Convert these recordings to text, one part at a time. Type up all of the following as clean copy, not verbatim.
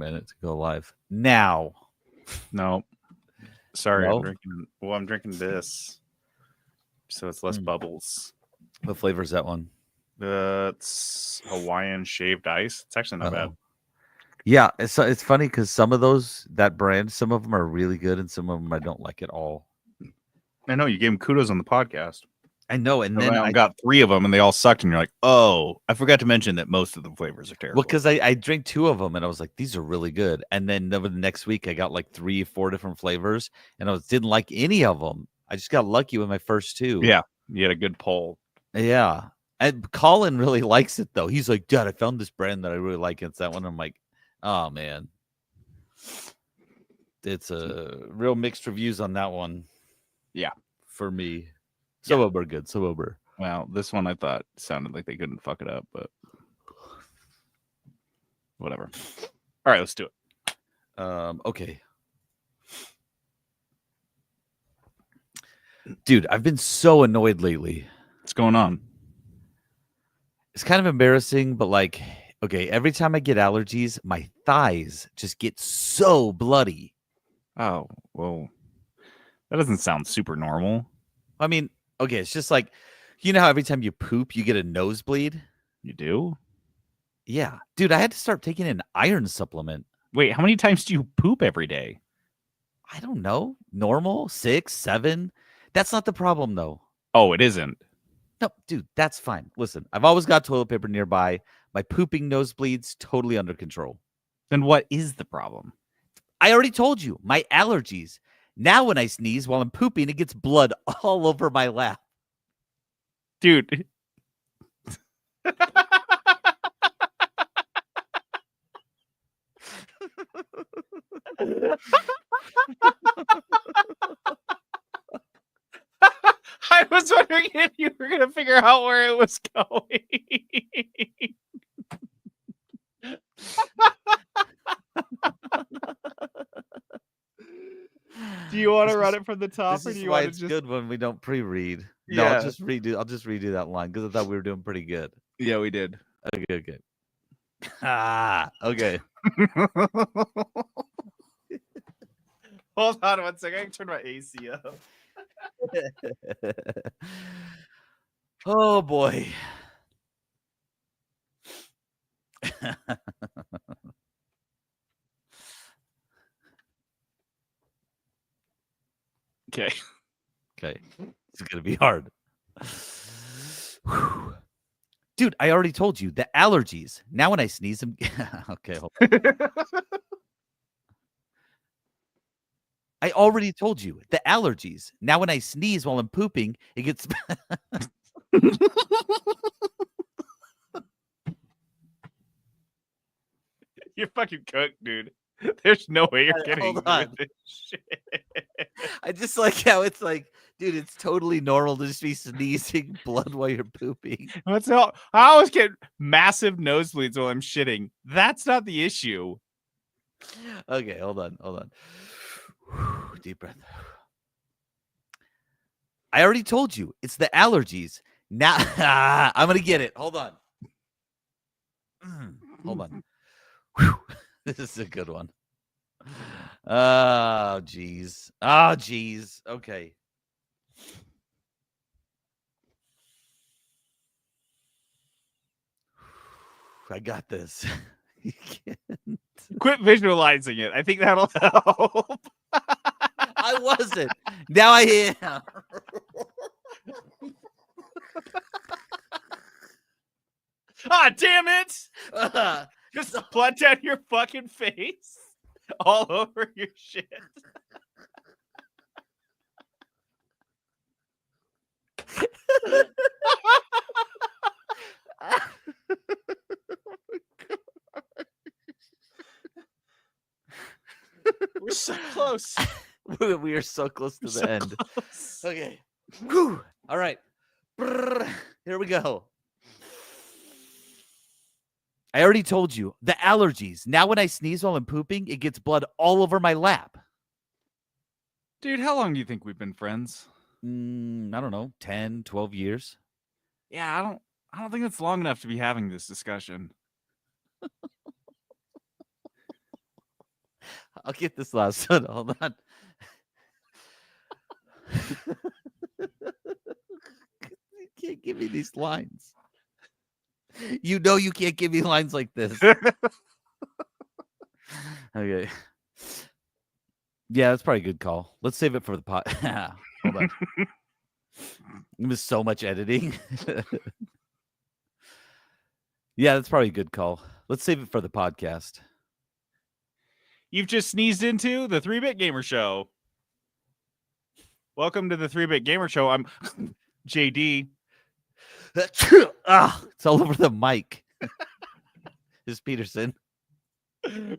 minute to go live. Now. No. Sorry, No? I'm drinking this. So it's less bubbles. What flavor is that one? It's Hawaiian shaved ice. It's actually not bad. Yeah, it's funny because some of that brand, some of them are really good and some of them I don't like at all. I know you gave them kudos on the podcast. I know, and then I got 3 of them and they all sucked, and you're like, oh, I forgot to mention that most of the flavors are terrible. Well, because I drank 2 of them and I was like, these are really good. And then over the next week, I got like 3 or 4 different flavors, and I didn't like any of them. I just got lucky with my first 2. Yeah, you had a good pull. Yeah, and Colin really likes it though. He's like, Dad, I found this brand that I really like. It's that one. I'm like, oh man, it's a real mixed reviews on that one. Yeah, for me, some of them are good, some of them are. Well, this one I thought sounded like they couldn't fuck it up, but whatever. All right, let's do it. Okay. Dude, I've been so annoyed lately. What's going on? It's kind of embarrassing, but like, okay, every time I get allergies, my thighs just get so bloody. Oh, well, that doesn't sound super normal. I mean, okay, it's just like, you know how every time you poop, you get a nosebleed? You do? Yeah. Dude, I had to start taking an iron supplement. Wait, how many times do you poop every day? I don't know. Normal? 6, 7? That's not the problem, though. Oh, it isn't? No, dude, that's fine. Listen, I've always got toilet paper nearby. My pooping nosebleeds totally under control. Then what is the problem? I already told you, my allergies. Now when I sneeze while I'm pooping, it gets blood all over my lap. Dude. I was wondering if you were going to figure out where it was going. Do you want to run it from the top, this or do is you why want it's to just good when we don't pre-read? No, Yeah. I'll just redo that line because I thought we were doing pretty good. Yeah, we did. Okay. Okay. Hold on one second. I can turn my AC up. Oh boy. Okay. It's gonna be hard. Whew. Dude, I already told you the allergies. Now when I sneeze, I'm okay. Hold on. I already told you the allergies. Now when I sneeze while I'm pooping, it gets. You're fucking cooked, dude. There's no way you're getting Hold on. with this shit. I just like how it's like, dude, it's totally normal to just be sneezing blood while you're pooping. What's all? I always get massive nosebleeds while I'm shitting. That's not the issue. Okay, hold on. Deep breath. I already told you it's the allergies. Now I'm gonna get it. Hold on. Hold on. Whew. This is a good one. Oh, geez. Okay. I got this. You can't. Quit visualizing it. I think that'll help. I wasn't. Now I am. Ah, damn it! Just blood down your fucking face. All over your shit. We're so close. We are so close to the end. Close. Okay. Whew. All right. Here we go. I already told you the allergies. Now when I sneeze while I'm pooping, it gets blood all over my lap. Dude, how long do you think we've been friends? I don't know, 10, 12 years. Yeah, I don't think that's long enough to be having this discussion. I'll get this last one. Hold on. You can't give me these lines. You know you can't give me lines like this. Okay. Yeah, that's probably a good call. Let's save it for the pot. Hold on. It was so much editing. Yeah, that's probably a good call. Let's save it for the podcast. You've just sneezed into the 3-Bit Gamer Show. Welcome to the 3-Bit Gamer Show. I'm JD. It's all over the mic. This is Peterson.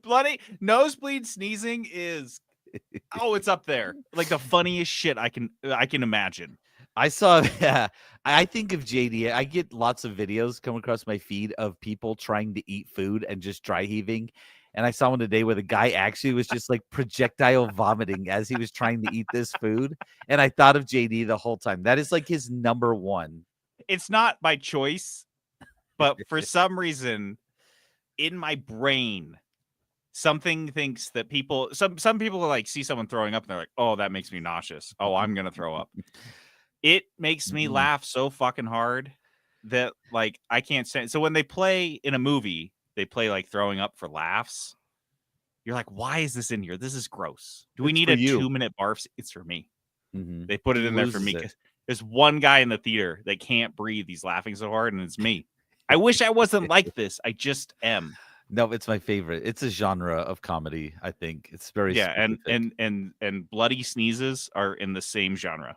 Bloody nosebleed sneezing is it's up there. Like the funniest shit I can imagine. I saw, yeah, I think of JD. I get lots of videos come across my feed of people trying to eat food and just dry heaving. And I saw one today where the guy actually was just like projectile vomiting as he was trying to eat this food. And I thought of JD the whole time. That is like his number one. It's not by choice, but for some reason in my brain, something thinks that some people like see someone throwing up and they're like, oh, that makes me nauseous. Oh, I'm going to throw up. It makes me laugh so fucking hard that like I can't stand. So when they play in a movie, they play like throwing up for laughs. You're like, why is this in here? This is gross. Do we need a 2-minute barf? It's for me. Mm-hmm. They put it in there for me. There's one guy in the theater that can't breathe. He's laughing so hard, and it's me. I wish I wasn't like this. I just am. No, it's my favorite. It's a genre of comedy. I think it's very specific. and bloody sneezes are in the same genre.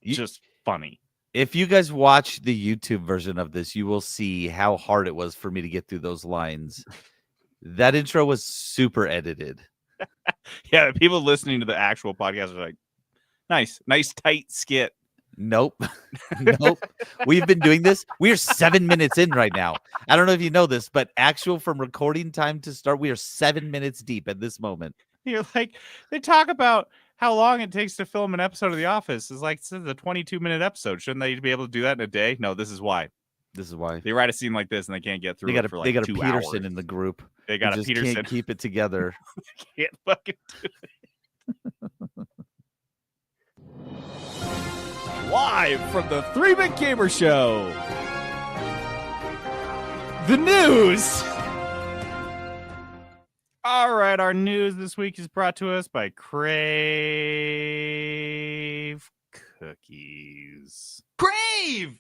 Just funny. If you guys watch the YouTube version of this, you will see how hard it was for me to get through those lines. That intro was super edited. Yeah, people listening to the actual podcast are like, nice tight skit. Nope. Nope. We've been doing this. We are 7 minutes in right now. I don't know if you know this, but actual from recording time to start, we are 7 minutes deep at this moment. You're like, they talk about how long it takes to film an episode of The Office. It's like, this is a 22-minute episode. Shouldn't they be able to do that in a day? No, this is why. This is why. They write a scene like this and they can't get through it for like 2 hours. They got a Peterson in the group. They got a Peterson. Can't keep it together. Can't fucking do it. Live from the 3-Bit Gamer Show. The news. All right, our news this week is brought to us by Crave Cookies. Crave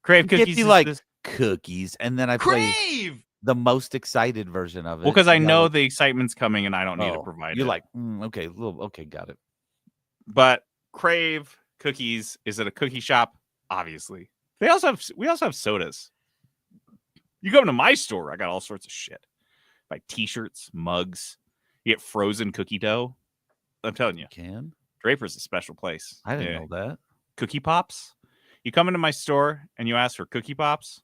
Cookies. You like cookies, and then I play the most excited version of it. Well, because I know the excitement's coming, and I don't need to provide. You're it. like, okay, got it. But Crave Cookies is at a cookie shop. Obviously, we also have sodas. You come to my store, I got all sorts of shit. Like t-shirts, mugs. You get frozen cookie dough. I'm telling you. Can Draper's a special place. I didn't know that. Cookie Pops. You come into my store and you ask for Cookie Pops.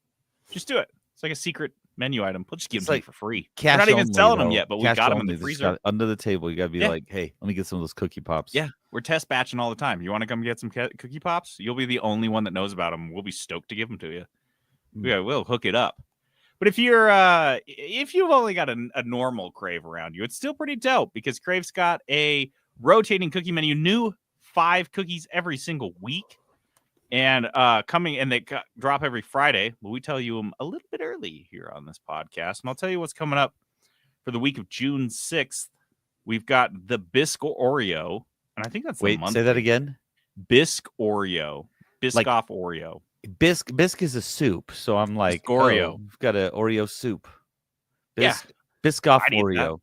Just do it. It's like a secret menu item. We'll just give them to you for free. We're not even selling them yet, but we got them in the freezer. Under the table, you got to be like, hey, let me get some of those Cookie Pops. Yeah, we're test batching all the time. You want to come get some Cookie Pops? You'll be the only one that knows about them. We'll be stoked to give them to you. Yeah, we'll hook it up. But if you've only got a normal Crave around you, it's still pretty dope because Crave's got a rotating cookie menu, new 5 cookies every single week, and they drop every Friday. But we tell you them a little bit early here on this podcast, and I'll tell you what's coming up for the week of June 6th. We've got the Bisque Oreo, and I think that's the month. Say that again. Bisque Oreo, Biscoff Oreo. Bisque is a soup, so I'm like, Oreo. We've got an Oreo soup. Biscoff Oreo.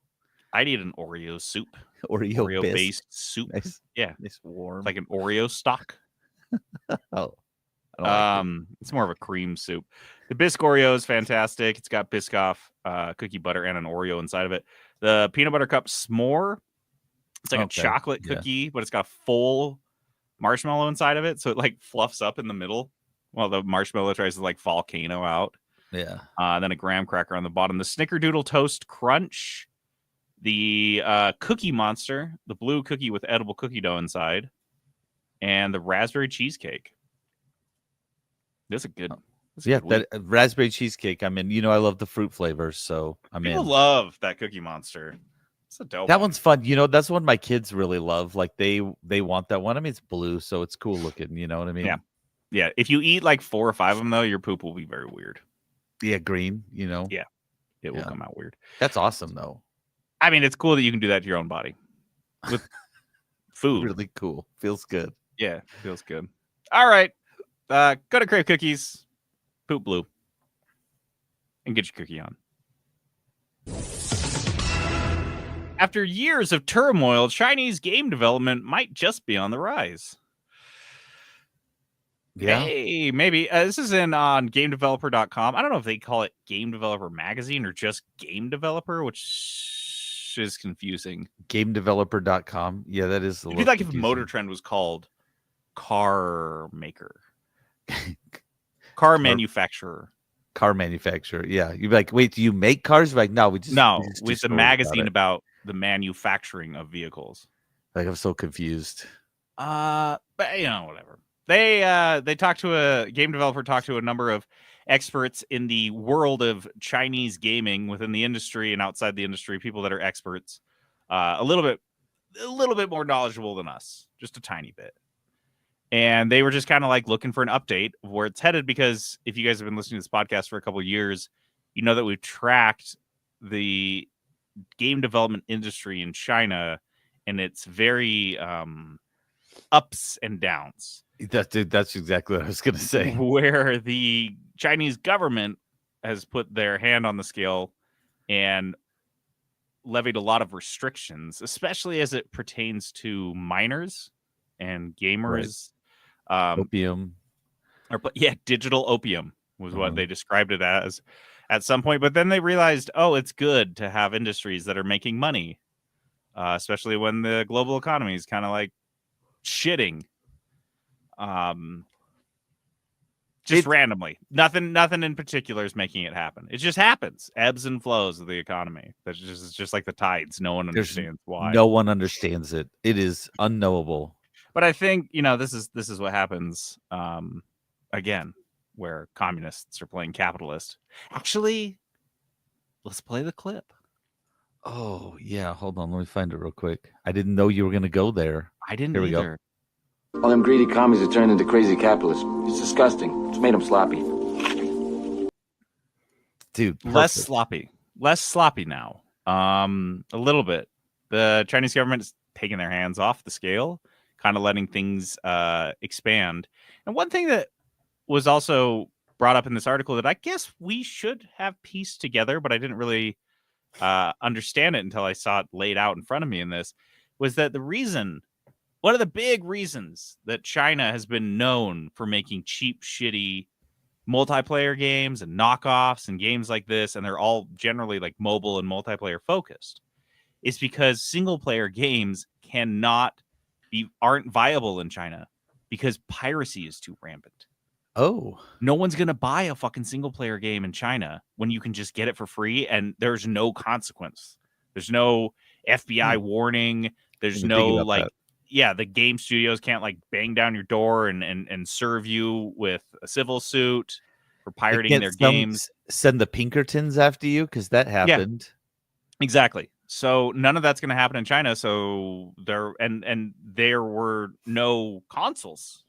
I need an Oreo soup. Oreo based soup. Nice. Yeah, it's warm, like an Oreo stock. It's more of a cream soup. The Bisque Oreo is fantastic. It's got Biscoff cookie butter and an Oreo inside of it. The peanut butter cup s'more. It's like a chocolate cookie, but it's got a full marshmallow inside of it, so it like fluffs up in the middle. Well, the marshmallow tries to like volcano out. Yeah. Then a graham cracker on the bottom. The Snickerdoodle Toast Crunch. The Cookie Monster. The blue cookie with edible cookie dough inside. And the raspberry cheesecake. That's a good. That raspberry cheesecake. I mean, I love the fruit flavors, so People love that Cookie Monster. It's a dope That one. one's fun. You know, that's one my kids really love. Like they want that one. I mean, it's blue, so it's cool looking. You know what I mean? Yeah. Yeah. If you eat like 4 or 5 of them, though, your poop will be very weird. Yeah, green. You know. Yeah. It will Yeah. come out weird. That's awesome, though. I mean, it's cool that you can do that to your own body with food. Really cool. Feels good. Yeah. Feels good. All right. Go to Crave Cookies, poop blue, and get your cookie on. After years of turmoil, Chinese game development might just be on the rise. Yeah. Hey, maybe. This is on GameDeveloper.com. I don't know if they call it Game Developer Magazine or just Game Developer, which is confusing. GameDeveloper.com. Yeah, that is. It'd be like if Motor Trend was called Car Maker, Car Manufacturer. Car manufacturer. Yeah, you'd be like, wait, do you make cars? You're like, no, we just No, we just do with the stories magazine about about the manufacturing of vehicles. Like, I'm so confused. But whatever. They talked to a game developer, talked to a number of experts in the world of Chinese gaming within the industry and outside the industry, people that are experts, a little bit more knowledgeable than us, just a tiny bit. And they were just kind of like looking for an update of where it's headed, because if you guys have been listening to this podcast for a couple of years, you know that we've tracked the game development industry in China, and it's very ups and downs. That's exactly what I was going to say. Where the Chinese government has put their hand on the scale and levied a lot of restrictions, especially as it pertains to minors and gamers. Opium. Digital opium was what they described it as at some point. But then they realized, it's good to have industries that are making money, especially when the global economy is kind of like shitting. Randomly. Nothing in particular is making it happen. It just happens. Ebbs and flows of the economy. That's just like the tides. No one understands why. No one understands it. It is unknowable. But I think, this is what happens again, where communists are playing capitalist. Actually, let's play the clip. Oh, yeah. Hold on. Let me find it real quick. I didn't know you were going to go there. I didn't Here we either. Go. All them greedy commies have turned into crazy capitalists. It's disgusting. It's made them sloppy. Dude, perfect. Less sloppy now. A little bit. The Chinese government is taking their hands off the scale, kind of letting things expand. And one thing that was also brought up in this article that I guess we should have pieced together, but I didn't really understand it until I saw it laid out in front of me in this, was that one of the big reasons that China has been known for making cheap, shitty multiplayer games and knockoffs and games like this, and they're all generally like mobile and multiplayer focused, is because single player games aren't viable in China because piracy is too rampant. Oh. No one's going to buy a fucking single player game in China when you can just get it for free and there's no consequence. There's no FBI warning. There's no the game studios can't like bang down your door and serve you with a civil suit for pirating their games. Send the Pinkertons after you, because that happened. Yeah, exactly. So none of that's going to happen in China. So there were no consoles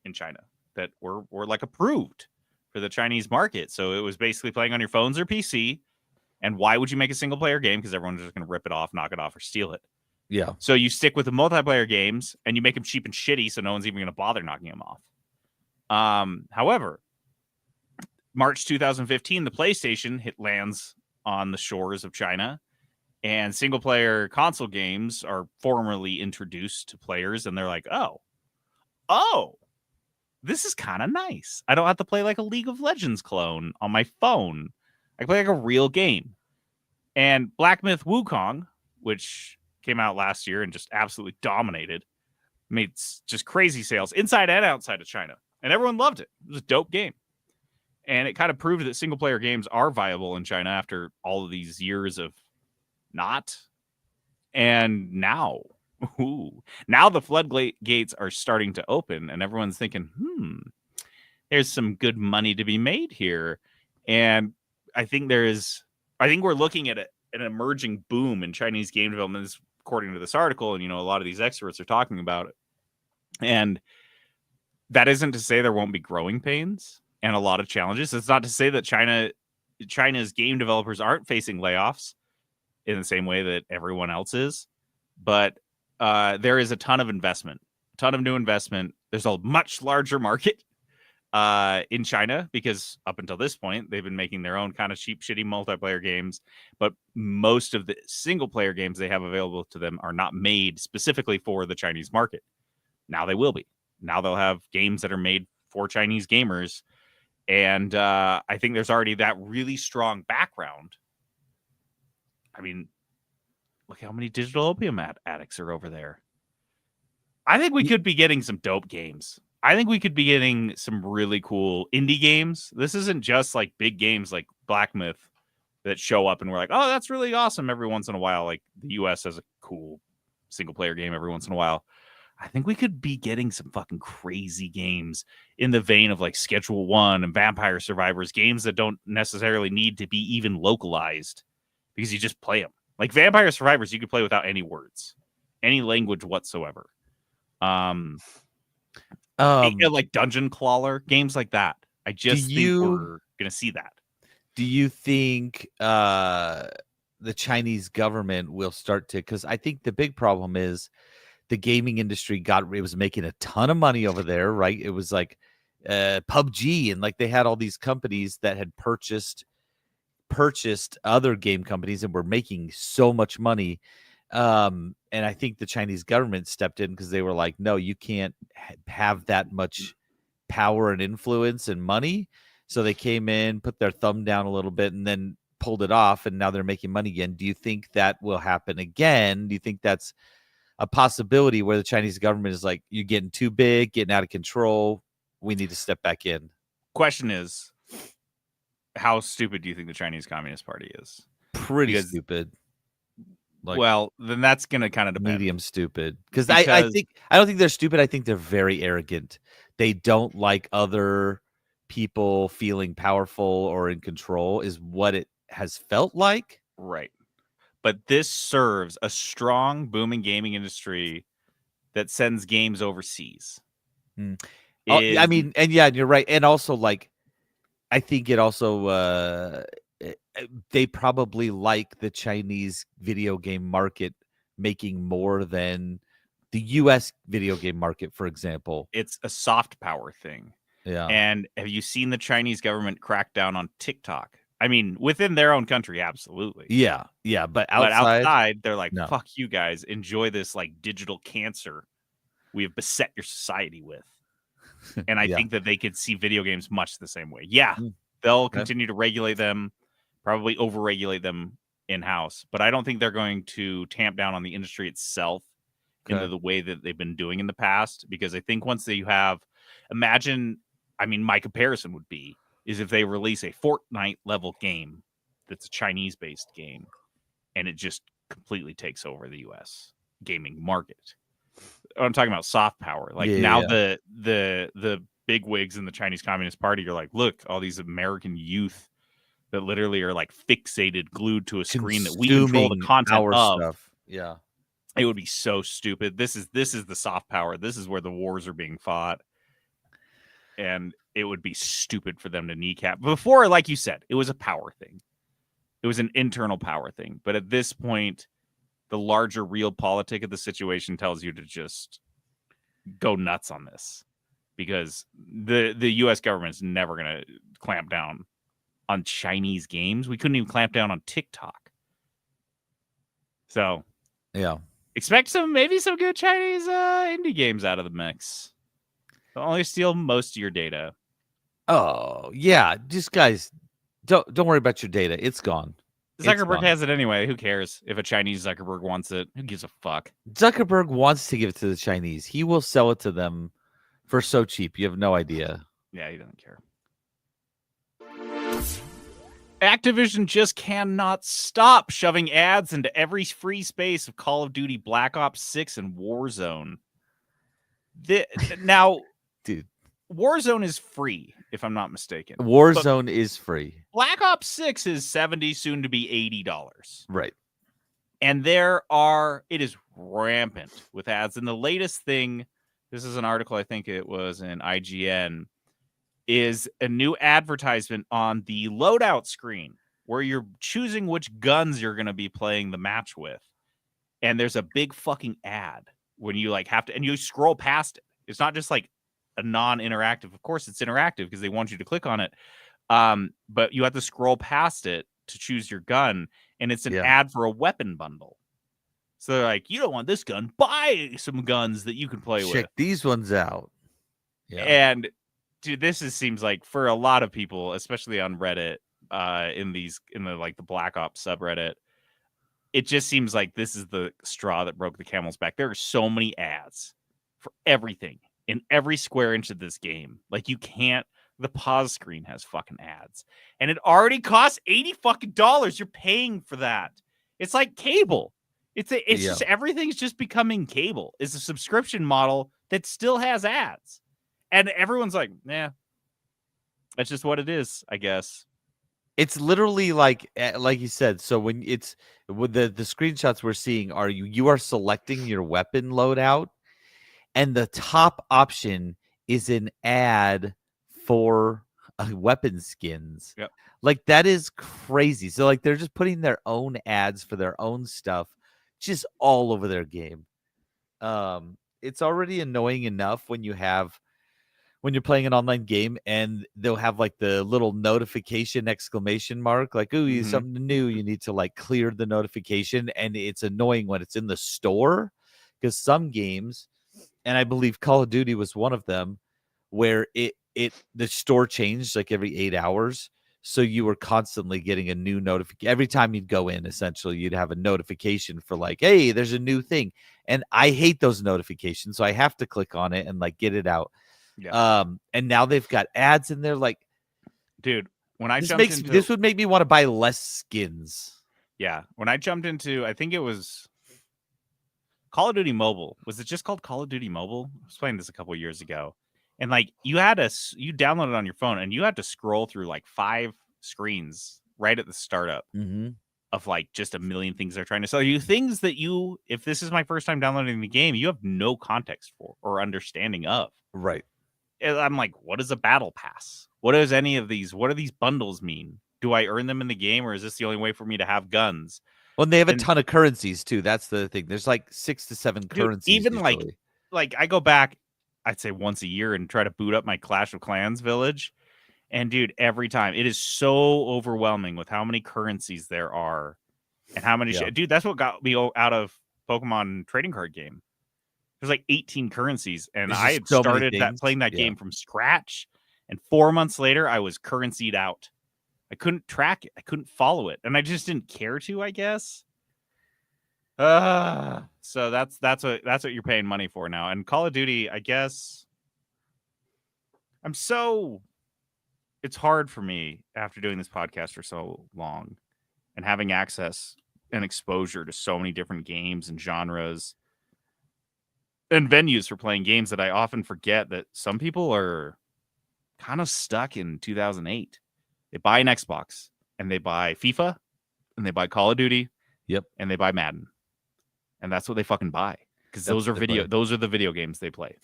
in China that were like approved for the Chinese market. So it was basically playing on your phones or PC. And why would you make a single player game? Because everyone's just going to rip it off, knock it off, or steal it. Yeah. So you stick with the multiplayer games and you make them cheap and shitty, so no one's even going to bother knocking them off. However, March 2015, the PlayStation lands on the shores of China, and single player console games are formally introduced to players, and they're like, oh, this is kind of nice. I don't have to play like a League of Legends clone on my phone. I can play like a real game. And Black Myth Wukong, which came out last year and just absolutely dominated, made just crazy sales inside and outside of China. And everyone loved it. It was a dope game. And it kind of proved that single player games are viable in China after all of these years of not. And now the floodgates are starting to open and everyone's thinking, there's some good money to be made here. And I think we're looking at an emerging boom in Chinese game development, according to this article, and a lot of these experts are talking about it. And that isn't to say there won't be growing pains and a lot of challenges. It's not to say that China's game developers aren't facing layoffs in the same way that everyone else is, but there is a ton of new investment. There's a much larger market in China, because up until this point, they've been making their own kind of cheap, shitty multiplayer games. But most of the single player games they have available to them are not made specifically for the Chinese market. Now they will be. Now they'll have games that are made for Chinese gamers. And I think there's already that really strong background. I mean, look how many digital opium addicts are over there. I think we could be getting some dope games. I think we could be getting some really cool indie games. This isn't just like big games like Black Myth that show up and we're like, oh, that's really awesome every once in a while. Like the US has a cool single player game every once in a while. I think we could be getting some fucking crazy games in the vein of like Schedule 1 and Vampire Survivors, games that don't necessarily need to be even localized because you just play them. Like Vampire Survivors, you could play without any words, any language whatsoever. Like Dungeon Crawler, games like that. I just think we're going to see that. Do you think the Chinese government will start to, because I think the big problem is the gaming industry it was making a ton of money over there, right? It was like PUBG, and like they had all these companies that had purchased other game companies and were making so much money. And I think the Chinese government stepped in because they were like, no, you can't have that much power and influence and money. So they came in, put their thumb down a little bit, and then pulled it off. And now they're making money again. Do you think that will happen again? Do you think that's a possibility where the Chinese government is like, you're getting too big, getting out of control, we need to step back in? Question is, how stupid do you think the Chinese Communist Party is? Pretty stupid. Like, well, then that's going to kind of depend. Medium stupid. Because I don't think they're stupid. I think they're very arrogant. They don't like other people feeling powerful or in control is what it has felt like. Right. But this serves a strong, booming gaming industry that sends games overseas. I mean, and yeah, you're right. And also, like, I think it also they probably like the Chinese video game market making more than the US video game market, for example. It's a soft power thing. Yeah. And have you seen the Chinese government crack down on TikTok? I mean, within their own country, absolutely. Yeah. Yeah. But outside they're like, no. Fuck you guys. Enjoy this like digital cancer we have beset your society with. And I think that they could see video games much the same way. Yeah. They'll continue to regulate them, probably overregulate them in-house. But I don't think they're going to tamp down on the industry itself into the way that they've been doing in the past. Because I think once they have, my comparison would be, is if they release a Fortnite level game that's a Chinese-based game, and it just completely takes over the U.S. gaming market. I'm talking about soft power. Like the big wigs in the Chinese Communist Party are like, look, all these American youth that literally are like fixated, glued to a screen that we control the content of. Stuff. Yeah, it would be so stupid. This is the soft power. This is where the wars are being fought, and it would be stupid for them to kneecap. Before, like you said, it was a power thing. It was an internal power thing. But at this point, the larger real politic of the situation tells you to just go nuts on this, because the U.S. government is never going to clamp down on Chinese games. We couldn't even clamp down on TikTok. So, yeah, expect maybe some good Chinese indie games out of the mix. They'll only steal most of your data. Oh yeah, just guys, don't worry about your data. It's gone. Zuckerberg has it anyway. Who cares if a Chinese Zuckerberg wants it? Who gives a fuck? Zuckerberg wants to give it to the Chinese. He will sell it to them for so cheap. You have no idea. Yeah, he doesn't care. Activision just cannot stop shoving ads into every free space of Call of Duty, Black Ops 6, and Warzone. Now, dude, Warzone is free. if I'm not mistaken. Warzone is free. Black Ops 6 is $70, soon to be $80. Right. And it is rampant with ads. And the latest thing, this is an article, I think it was in IGN, is a new advertisement on the loadout screen where you're choosing which guns you're going to be playing the match with. And there's a big fucking ad when you like have to, and you scroll past it. It's not just like a non-interactive. Of course it's interactive because they want you to click on it. But you have to scroll past it to choose your gun. And it's an ad for a weapon bundle. So they're like, you don't want this gun, buy some guns that you can play with. Check these ones out. Yeah. And dude, seems like for a lot of people, especially on Reddit, in the Black Ops subreddit, it just seems like this is the straw that broke the camel's back. There are so many ads for everything in every square inch of this game. Like the pause screen has fucking ads, and it already costs $80 You're paying for that. It's like cable. Just everything's just becoming cable. It's a subscription model that still has ads, and everyone's like, "Yeah, that's just what it is, I guess." It's literally like you said. So when it's with the screenshots we're seeing are you are selecting your weapon loadout, and the top option is an ad for weapon skins. Yep. Like that is crazy. So like they're just putting their own ads for their own stuff just all over their game. It's already annoying enough when you're playing an online game and they'll have like the little notification exclamation mark, like, ooh, something new. You need to like clear the notification. And it's annoying when it's in the store because some games, and I believe Call of Duty was one of them, where the store changed like every 8 hours. So you were constantly getting a new notification. Every time you'd go in, essentially, you'd have a notification for like, hey, there's a new thing. And I hate those notifications. So I have to click on it and like get it out. Yeah. And now they've got ads in there. Like, dude, when I this would make me want to buy less skins. Yeah. When I jumped into, I think it was Call of Duty Mobile. Was it just called Call of Duty Mobile? I was playing this a couple of years ago. And like you download it on your phone and you had to scroll through like 5 screens right at the startup of like just a million things they're trying to sell you. Things that if this is my first time downloading the game, you have no context for or understanding of. Right. And I'm like, what is a battle pass? What do these bundles mean? Do I earn them in the game or is this the only way for me to have guns? Well, they have a ton of currencies too. That's the thing. There's like 6 to 7 currencies. Even usually. like I go back, I'd say once a year and try to boot up my Clash of Clans village. And dude, every time it is so overwhelming with how many currencies there are and how many dude, that's what got me out of Pokemon trading card game. There's like 18 currencies and I had started playing that game from scratch. And 4 months later, I was currencied out. I couldn't track it. I couldn't follow it. And I just didn't care to, I guess. So that's what you're paying money for now. And Call of Duty, I guess it's hard for me after doing this podcast for so long and having access and exposure to so many different games and genres and venues for playing games that I often forget that some people are kind of stuck in 2008. They buy an Xbox and they buy FIFA and they buy Call of Duty. Yep. And they buy Madden. And that's what they fucking buy because those are the video games they play.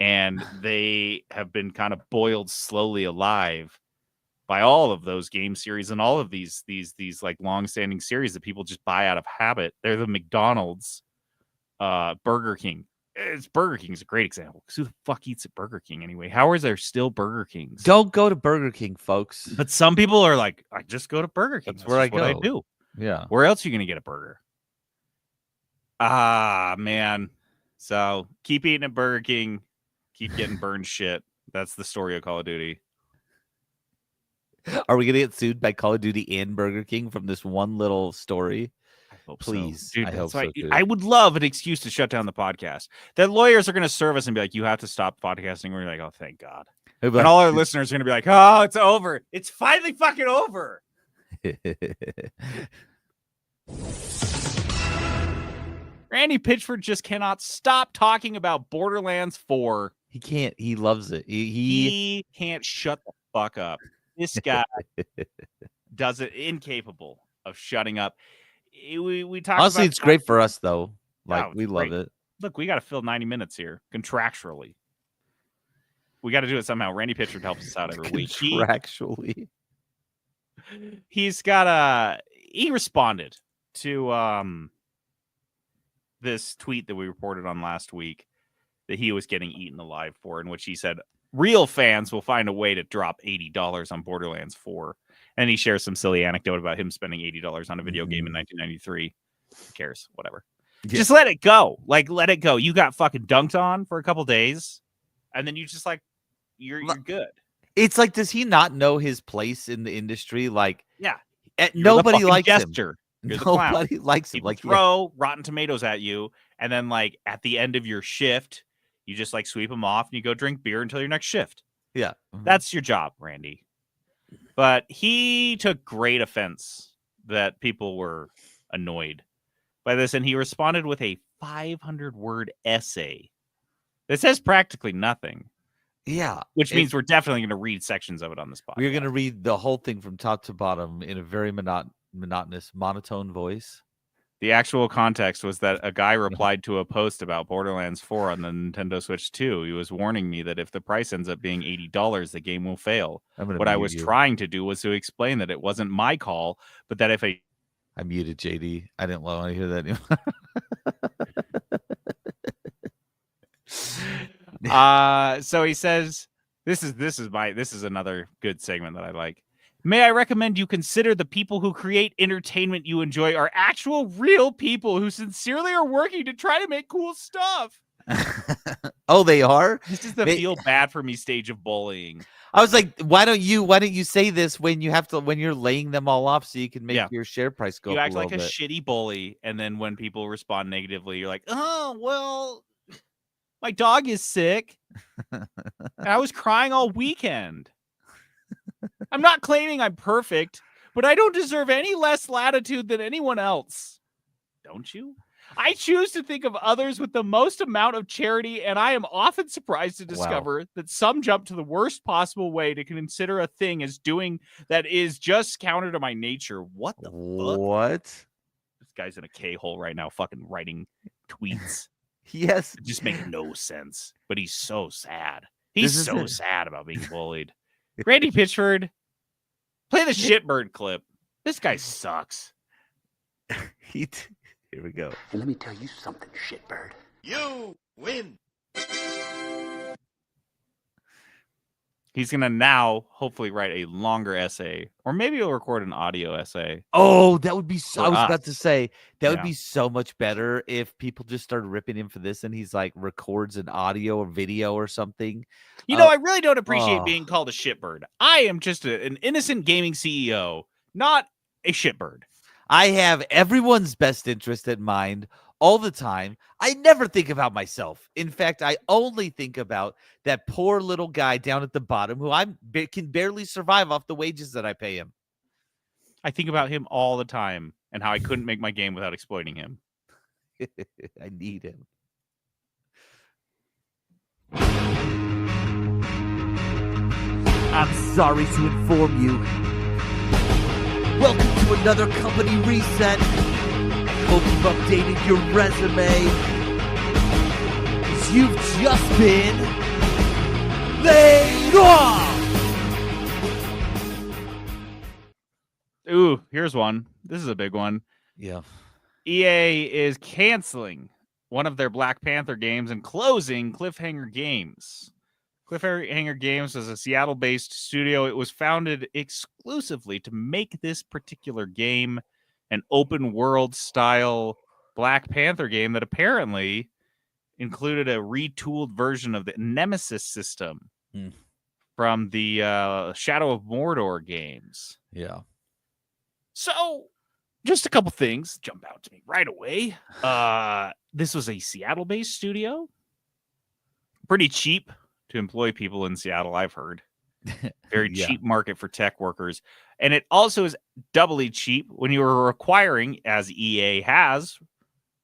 And they have been kind of boiled slowly alive by all of those game series and all of these like long-standing series that people just buy out of habit. They're the McDonald's, Burger King. Burger King's a great example because who the fuck eats at Burger King anyway? How is there still Burger Kings? Don't go to Burger King, folks. But some people are like, I just go to Burger King. That's where I go. What I do. Yeah. Where else are you gonna get a burger? Man. So keep eating at Burger King. Keep getting burned shit. That's the story of Call of Duty. Are we gonna get sued by Call of Duty and Burger King from this one little story? I hope Please. So. Dude, I hope so too. I would love an excuse to shut down the podcast. That lawyers are gonna serve us and be like, you have to stop podcasting. We're like, oh, thank God. And all our listeners are gonna be like, oh, it's over. It's finally fucking over. Randy Pitchford just cannot stop talking about Borderlands 4 He can't. He loves it. He can't shut the fuck up. This guy does it, incapable of shutting up. We talked Honestly, about it's great for us though. Like it's we love great. it. Look, we got to fill 90 minutes here contractually. We got to do it somehow. Randy Pitchford helps us out every week. Contractually. He's got he responded to this tweet that we reported on last week that he was getting eaten alive for, in which he said real fans will find a way to drop $80 on Borderlands 4. And he shares some silly anecdote about him spending $80 on a video game in 1993. Who cares? Whatever. Yeah. Just let it go. Like, let it go. You got fucking dunked on for a couple days, and then you just like you're good. It's like, does he not know his place in the industry? Like, yeah, nobody likes gesture. him. You're Nobody likes him. People like, throw Rotten Tomatoes at you, and then like at the end of your shift, you just like sweep them off and you go drink beer until your next shift. Yeah, that's your job, Randy. But he took great offense that people were annoyed by this, and he responded with a 500-word essay that says practically nothing. Yeah. Which means we're definitely going to read sections of it on this podcast. We're going to read the whole thing from top to bottom in a very monotonous, monotone voice. The actual context was that a guy replied to a post about Borderlands 4 on the Nintendo Switch 2. He was warning me that if the price ends up being $80, the game will fail. What I was trying to do was to explain that it wasn't my call, but that if I muted JD. I didn't want to hear that anymore. So he says, this is another good segment that I like. May I recommend you consider the people who create entertainment you enjoy are actual real people who sincerely are working to try to make cool stuff. Oh, they are? This is the feel bad for me stage of bullying. I was like, why don't you say this when you're laying them all off so you can make your share price go up a little bit? You act like a shitty bully, and then when people respond negatively, you're like, oh, well, my dog is sick. And I was crying all weekend. I'm not claiming I'm perfect, but I don't deserve any less latitude than anyone else. Don't you? I choose to think of others with the most amount of charity, and I am often surprised to discover that some jump to the worst possible way to consider a thing as doing that is just counter to my nature. What the fuck? What? This guy's in a K-hole right now fucking writing tweets. Yes. It just makes no sense, but he's so sad. He's so sad about being bullied. Randy Pitchford, play the shitbird clip. This guy sucks. Here we go. And let me tell you something, shitbird. You win. He's going to now hopefully write a longer essay, or maybe he'll record an audio essay. Oh, that would be so. I was about to say that would be so much better if people just started ripping him for this and he's like records an audio or video or something. You know, I really don't appreciate being called a shitbird. I am just an innocent gaming CEO, not a shitbird. I have everyone's best interest in mind all the time. I never think about myself. In fact, I only think about that poor little guy down at the bottom who can barely survive off the wages that I pay him. I think about him all the time and how I couldn't make my game without exploiting him. I need him. I'm sorry to inform you. Welcome to another company reset. Hope you've updated your resume. 'Cause you've just been laid off. Ooh, here's one. This is a big one. Yeah. EA is canceling one of their Black Panther games and closing Cliffhanger Games. Cliffhanger Games is a Seattle-based studio. It was founded exclusively to make this particular game an open-world style Black Panther game that apparently included a retooled version of the Nemesis system from the Shadow of Mordor games. Yeah. So, just a couple things jump out to me right away. This was a Seattle-based studio. Pretty cheap to employ people in Seattle, I've heard. Very cheap market for tech workers. And it also is doubly cheap when you are requiring, as EA has,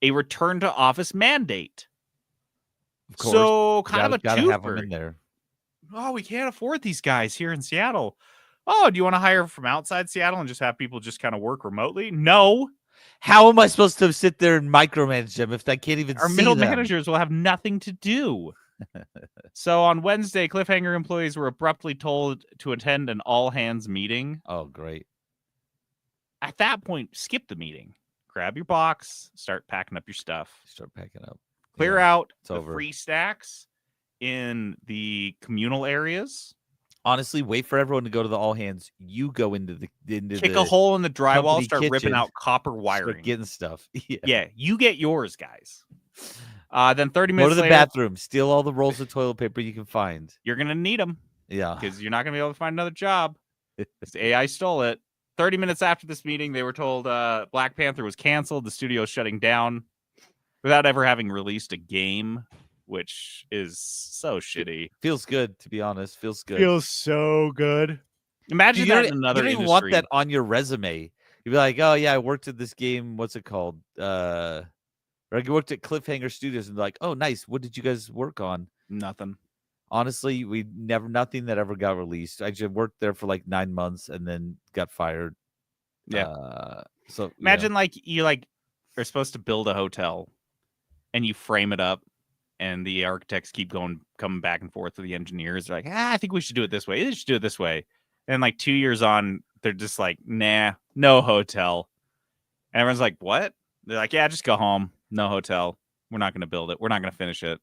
a return to office mandate. Of course. So kind of a gotta have them twofer. in there. Oh, we can't afford these guys here in Seattle. Oh, do you want to hire from outside Seattle and just have people just kind of work remotely? No. How am I supposed to sit there and micromanage them if I can't even Our see middle them? managers will have nothing to do. So on Wednesday, Cliffhanger employees were abruptly told to attend an all-hands meeting. Oh, great. At that point, skip the meeting. Grab your box, start packing up your stuff. Start packing up. Clear Yeah, out the over. free stacks in the communal areas. Honestly, wait for everyone to go to the all hands. You go into Kick a hole in the drywall, company start ripping kitchen, out copper start wiring. getting stuff. Yeah, you get yours, guys. Then 30 Go minutes to the later, bathroom, steal all the rolls of toilet paper you can find. you're going to need them Yeah. because you're not going to be able to find another job. Because AI stole it. 30 minutes after this meeting, they were told Black Panther was canceled. The studio's shutting down without ever having released a game, which is so shitty. Feels good, to be honest. Feels good. Feels so good. Imagine Dude, that in another you don't even industry. want that on your resume. You'd be like, oh, yeah, I worked at this game. What's it called? Or I worked at Cliffhanger Studios and be like, oh, nice. What did you guys work on? Nothing. Honestly, nothing that ever got released. I just worked there for like 9 months and then got fired. Yeah. So Imagine you are supposed to build a hotel and you frame it up and the architects keep coming back and forth to the engineers. They're like, I think we should do it this way. They should do it this way. And like 2 years on, they're just like, nah, no hotel. And everyone's like, what? They're like, yeah, just go home. No hotel. We're not going to build it. We're not going to finish it.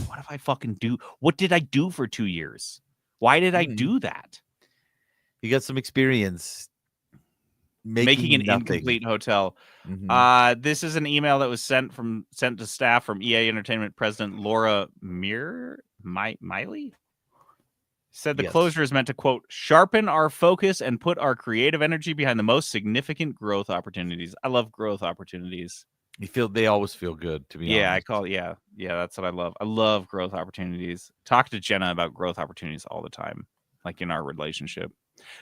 What if I fucking do? What did I do for 2 years? Why did I do that? You got some experience making an nothing. incomplete hotel. This is an email that was sent to staff from EA Entertainment President Laura Miley. Said the closure is meant to, quote, sharpen our focus and put our creative energy behind the most significant growth opportunities. I love growth opportunities. They always feel good, to be honest. Yeah, that's what I love. I love growth opportunities. Talk to Jenna about growth opportunities all the time, like in our relationship.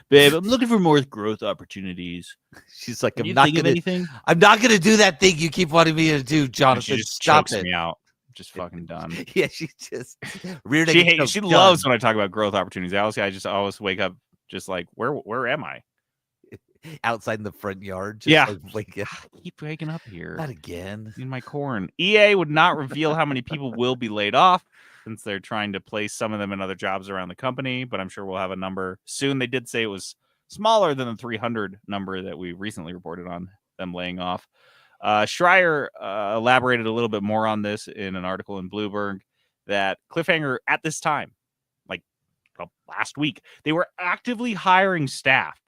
Babe, I'm looking for more growth opportunities. She's like, I'm not gonna do that thing you keep wanting me to do, Jonathan. She just Stop chokes me out. Just fucking done. Yeah, she just she loves when I talk about growth opportunities. I just always wake up just like, where am I? Outside in the front yard. Keep waking up here. Not again. In my corn. EA would not reveal how many people will be laid off since they're trying to place some of them in other jobs around the company, but I'm sure we'll have a number soon. They did say it was smaller than the 300 number that we recently reported on them laying off. Schreier elaborated a little bit more on this in an article in Bloomberg that Cliffhanger at this time, last week, they were actively hiring staff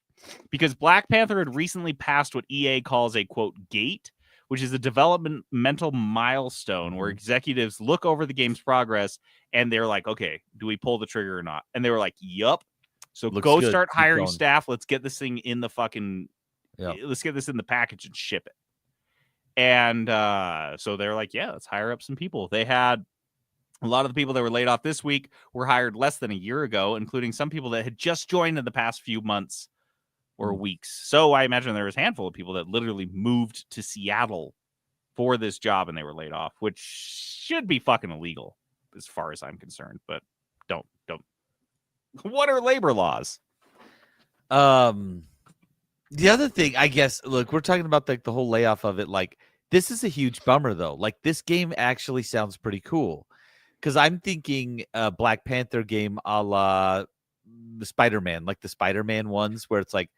because Black Panther had recently passed what EA calls a, quote, gate, which is a developmental milestone where executives look over the game's progress and they're like, okay, do we pull the trigger or not? And they were like, yup. So go start hiring staff. Let's get this thing in the let's get this in the package and ship it. And so they're like, yeah, let's hire up some people. They had a lot of the people that were laid off this week were hired less than a year ago, including some people that had just joined in the past few months or weeks. So I imagine there was a handful of people that literally moved to Seattle for this job and they were laid off, which should be fucking illegal as far as I'm concerned. But don't. What are labor laws? The other thing, I guess, look, we're talking about the whole layoff of it. Like, this is a huge bummer, though. Like, this game actually sounds pretty cool. Because I'm thinking a Black Panther game a la the Spider-Man, like the Spider-Man ones, where it's like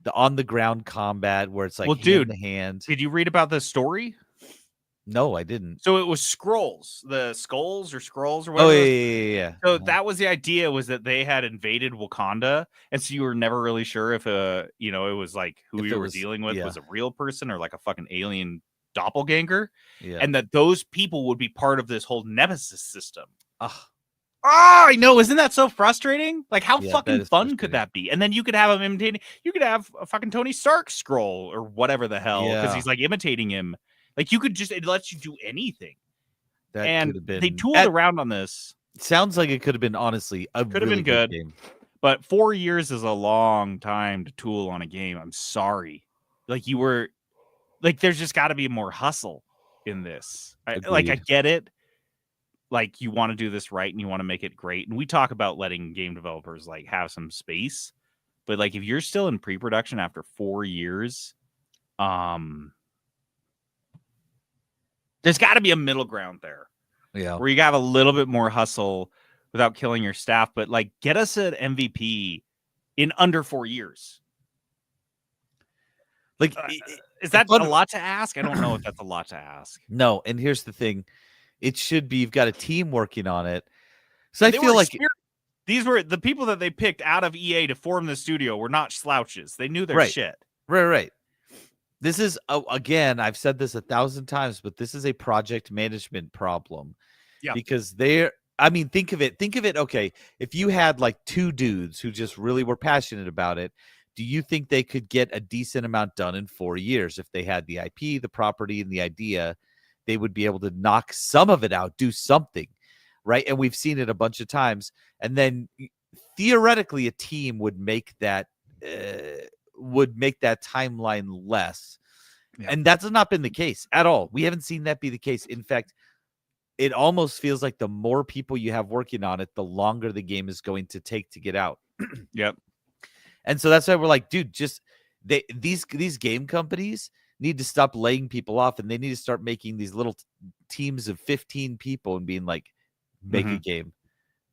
the on-the-ground combat, where it's like hand to hand. Did you read about the story? No, I didn't. So it was scrolls, the skulls or whatever. Oh, yeah. So that was the idea, was that they had invaded Wakanda, and so you were never really sure if it was like who you were dealing with was a real person or like a fucking alien doppelganger, and that those people would be part of this whole nemesis system. I know, isn't that so frustrating? Like, how fucking fun could that be? And then you could have him imitating. You could have a fucking Tony Stark scroll or whatever the hell, because he's like imitating him. Like, you could it lets you do anything. And they tooled around on this. Sounds like it could have been, honestly, could have been good game. But 4 years is a long time to tool on a game. I'm sorry. Like, there's just got to be more hustle in this. I get it. like you want to do this right and you want to make it great. And we talk about letting game developers like have some space, but like if you're still in pre-production after 4 years, there's got to be a middle ground there. Yeah. Where you have a little bit more hustle without killing your staff, but like get us an MVP in under 4 years. Like, is that a lot to ask? I don't know if that's a lot to ask. No, and here's the thing. It should be, you've got a team working on it. So I feel like these were the people that they picked out of EA to form the studio were not slouches. They knew their shit. Right. This is, again, I've said this 1,000 times, but this is a project management problem. Yeah. Because think of it. Okay, if you had like 2 dudes who just really were passionate about it, do you think they could get a decent amount done in 4 years? If they had the IP, the property, and the idea, they would be able to knock some of it out, do something, right? And we've seen it a bunch of times. And then theoretically, a team would make that timeline less. Yeah. And that's not been the case at all. We haven't seen that be the case. In fact, it almost feels like the more people you have working on it, the longer the game is going to take to get out. Yep. And so that's why we're like, dude, these game companies need to stop laying people off, and they need to start making these little teams of 15 people and being like, make a game,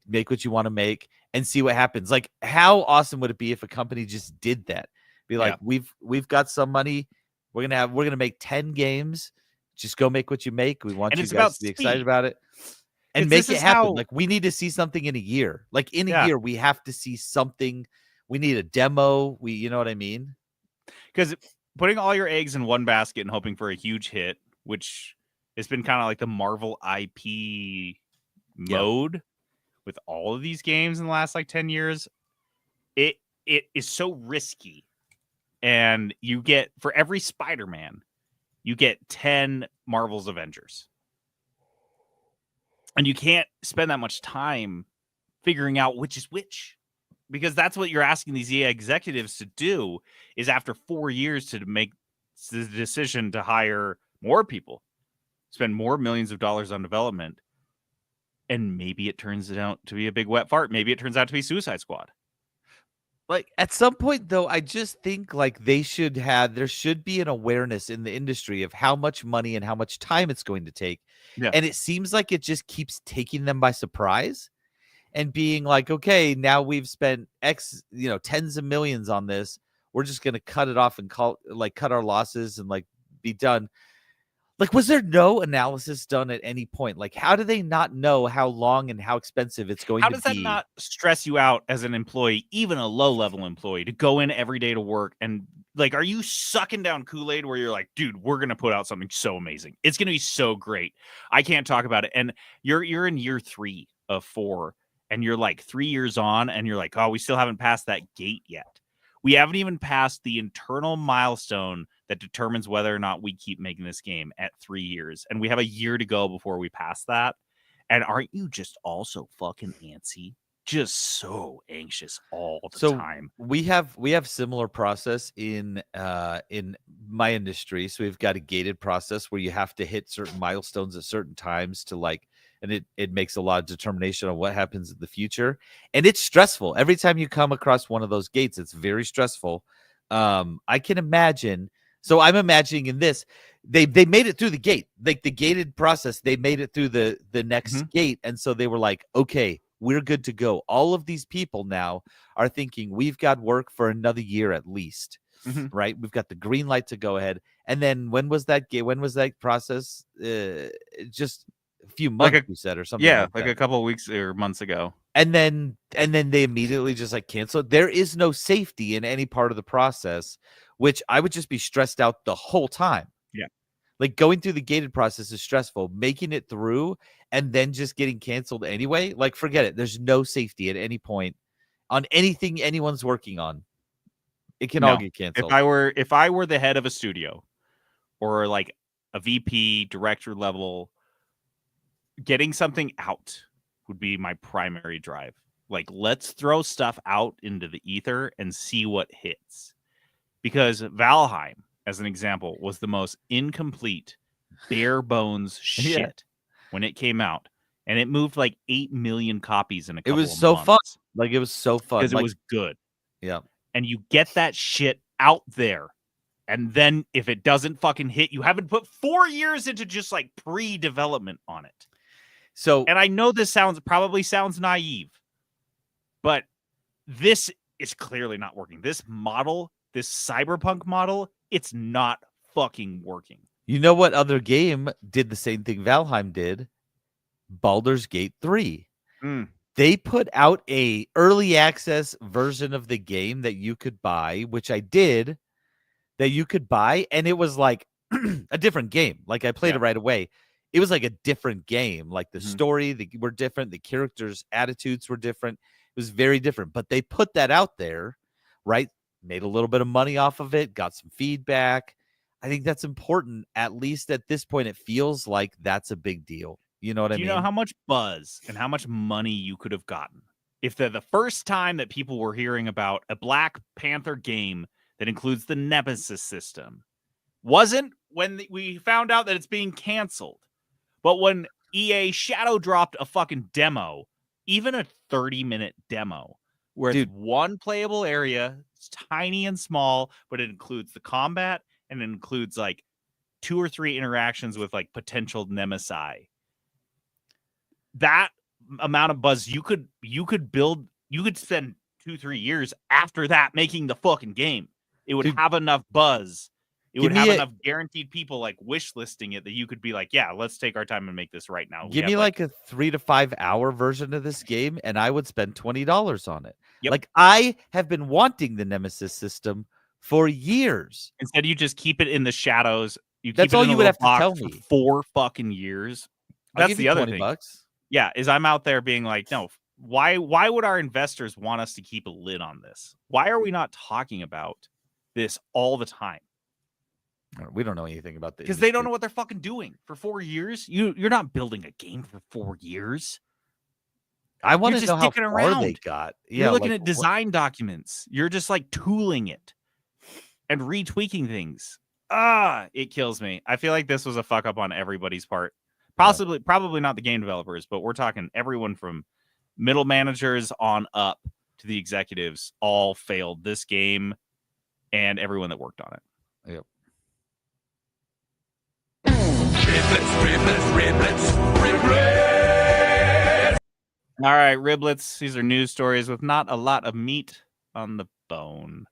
make what you want to make, and see what happens. Like, how awesome would it be if a company just did that? Be like, we've got some money, we're gonna make 10 games. Just go make what you make. We want you guys to be excited about it and make it happen. Like, we need to see something in a year. Like, in a year, we have to see something. We need a demo. You know what I mean? Because putting all your eggs in one basket and hoping for a huge hit, which has been kind of like the Marvel IP mode with all of these games in the last like 10 years, it is so risky. And you get, for every Spider-Man, you get 10 Marvel's Avengers. And you can't spend that much time figuring out which is which. Because that's what you're asking these EA executives to do, is after 4 years to make the decision to hire more people, spend more millions of dollars on development, and maybe it turns out to be a big wet fart. Maybe it turns out to be Suicide Squad. Like, at some point, though, I just think like there should be an awareness in the industry of how much money and how much time it's going to take. Yeah. And it seems like it just keeps taking them by surprise and being like, okay, now we've spent X, tens of millions on this. We're just going to cut it off and cut our losses and like be done. Like, was there no analysis done at any point? Like, how do they not know how long and how expensive it's going to be? How does that not stress you out as an employee, even a low-level employee, to go in every day to work? And, like, are you sucking down Kool-Aid where you're like, dude, we're going to put out something so amazing. It's going to be so great. I can't talk about it. And you're in year 3 of 4, and you're, like, 3 years on, and you're like, oh, we still haven't passed that gate yet. We haven't even passed the internal milestone that determines whether or not we keep making this game at 3 years. And we have a year to go before we pass that. And aren't you just also fucking antsy? Just so anxious all the time. We have similar process in my industry. So we've got a gated process where you have to hit certain milestones at certain times to and it makes a lot of determination on what happens in the future. And it's stressful. Every time you come across one of those gates, it's very stressful. I can imagine. So I'm imagining in this, they made it through the gate, like the gated process. They made it through the next gate. And so they were like, okay, we're good to go. All of these people now are thinking we've got work for another year at least, right? We've got the green light to go ahead. And then when was that process? Just a few months, you said, or something. Yeah, like a couple of weeks or months ago. And then they immediately just like cancel. There is no safety in any part of the process, which I would just be stressed out the whole time. Yeah. Like, going through the gated process is stressful. Making it through and then just getting canceled anyway, like, forget it. There's no safety at any point on anything anyone's working on. It can all get canceled. If I were the head of a studio or like a VP, director level, getting something out would be my primary drive. Like, let's throw stuff out into the ether and see what hits. Because Valheim, as an example, was the most incomplete, bare bones shit when it came out. and it moved like 8 million copies in a It couple was of so months. fun. Like, it was so fun. Because Like, it was good. yeah. And you get that shit out there. And then if it doesn't fucking hit, you haven't put 4 years into just like pre-development on it. So, And I know this probably sounds naive, but this is clearly not working. This model, this cyberpunk model, it's not fucking working. you know what other game did the same thing Valheim did? Baldur's Gate 3. They put out a early access version of the game that you could buy, which I did, that you could buy, and it was like a different game. Like, I played it right away. It was like a different game. Like, the story were different. The characters' attitudes were different. It was very different. But they put that out there, right? Made a little bit of money off of it, got some feedback. I think that's important. At least at this point, it feels like that's a big deal. You know what I mean? Do you know how much buzz and how much money you could have gotten if the first time that people were hearing about a Black Panther game that includes the Nemesis system wasn't when we found out that it's being canceled, but when EA shadow dropped a fucking demo, even a 30-minute demo, where it's one playable area, it's tiny and small, but it includes the combat and it includes like 2 or 3 interactions with like potential Nemesis. That amount of buzz you could build, you could spend 2-3 years after that making the fucking game. It would have enough buzz. It would have enough guaranteed people like wish listing it that you could be like, yeah, let's take our time and make this right now. Give me like a 3 to 5 hour version of this game, and I would spend $20 on it. Yep. Like, I have been wanting the Nemesis system for years. Instead, you just keep it in the shadows. That's all you would have to tell me. 4 fucking years. That's the other thing. $20. Yeah, is I'm out there being like, no, why would our investors want us to keep a lid on this? Why are we not talking about this all the time? We don't know anything about this. Because they don't know what they're fucking doing for 4 years. You're not building a game for 4 years. I want to know how far they got. Yeah, you're looking at design documents. You're just like tooling it and retweaking things. It kills me. I feel like this was a fuck up on everybody's part. Probably not the game developers, but we're talking everyone from middle managers on up to the executives all failed this game and everyone that worked on it. Yep. All right, riblets. These are news stories with not a lot of meat on the bone.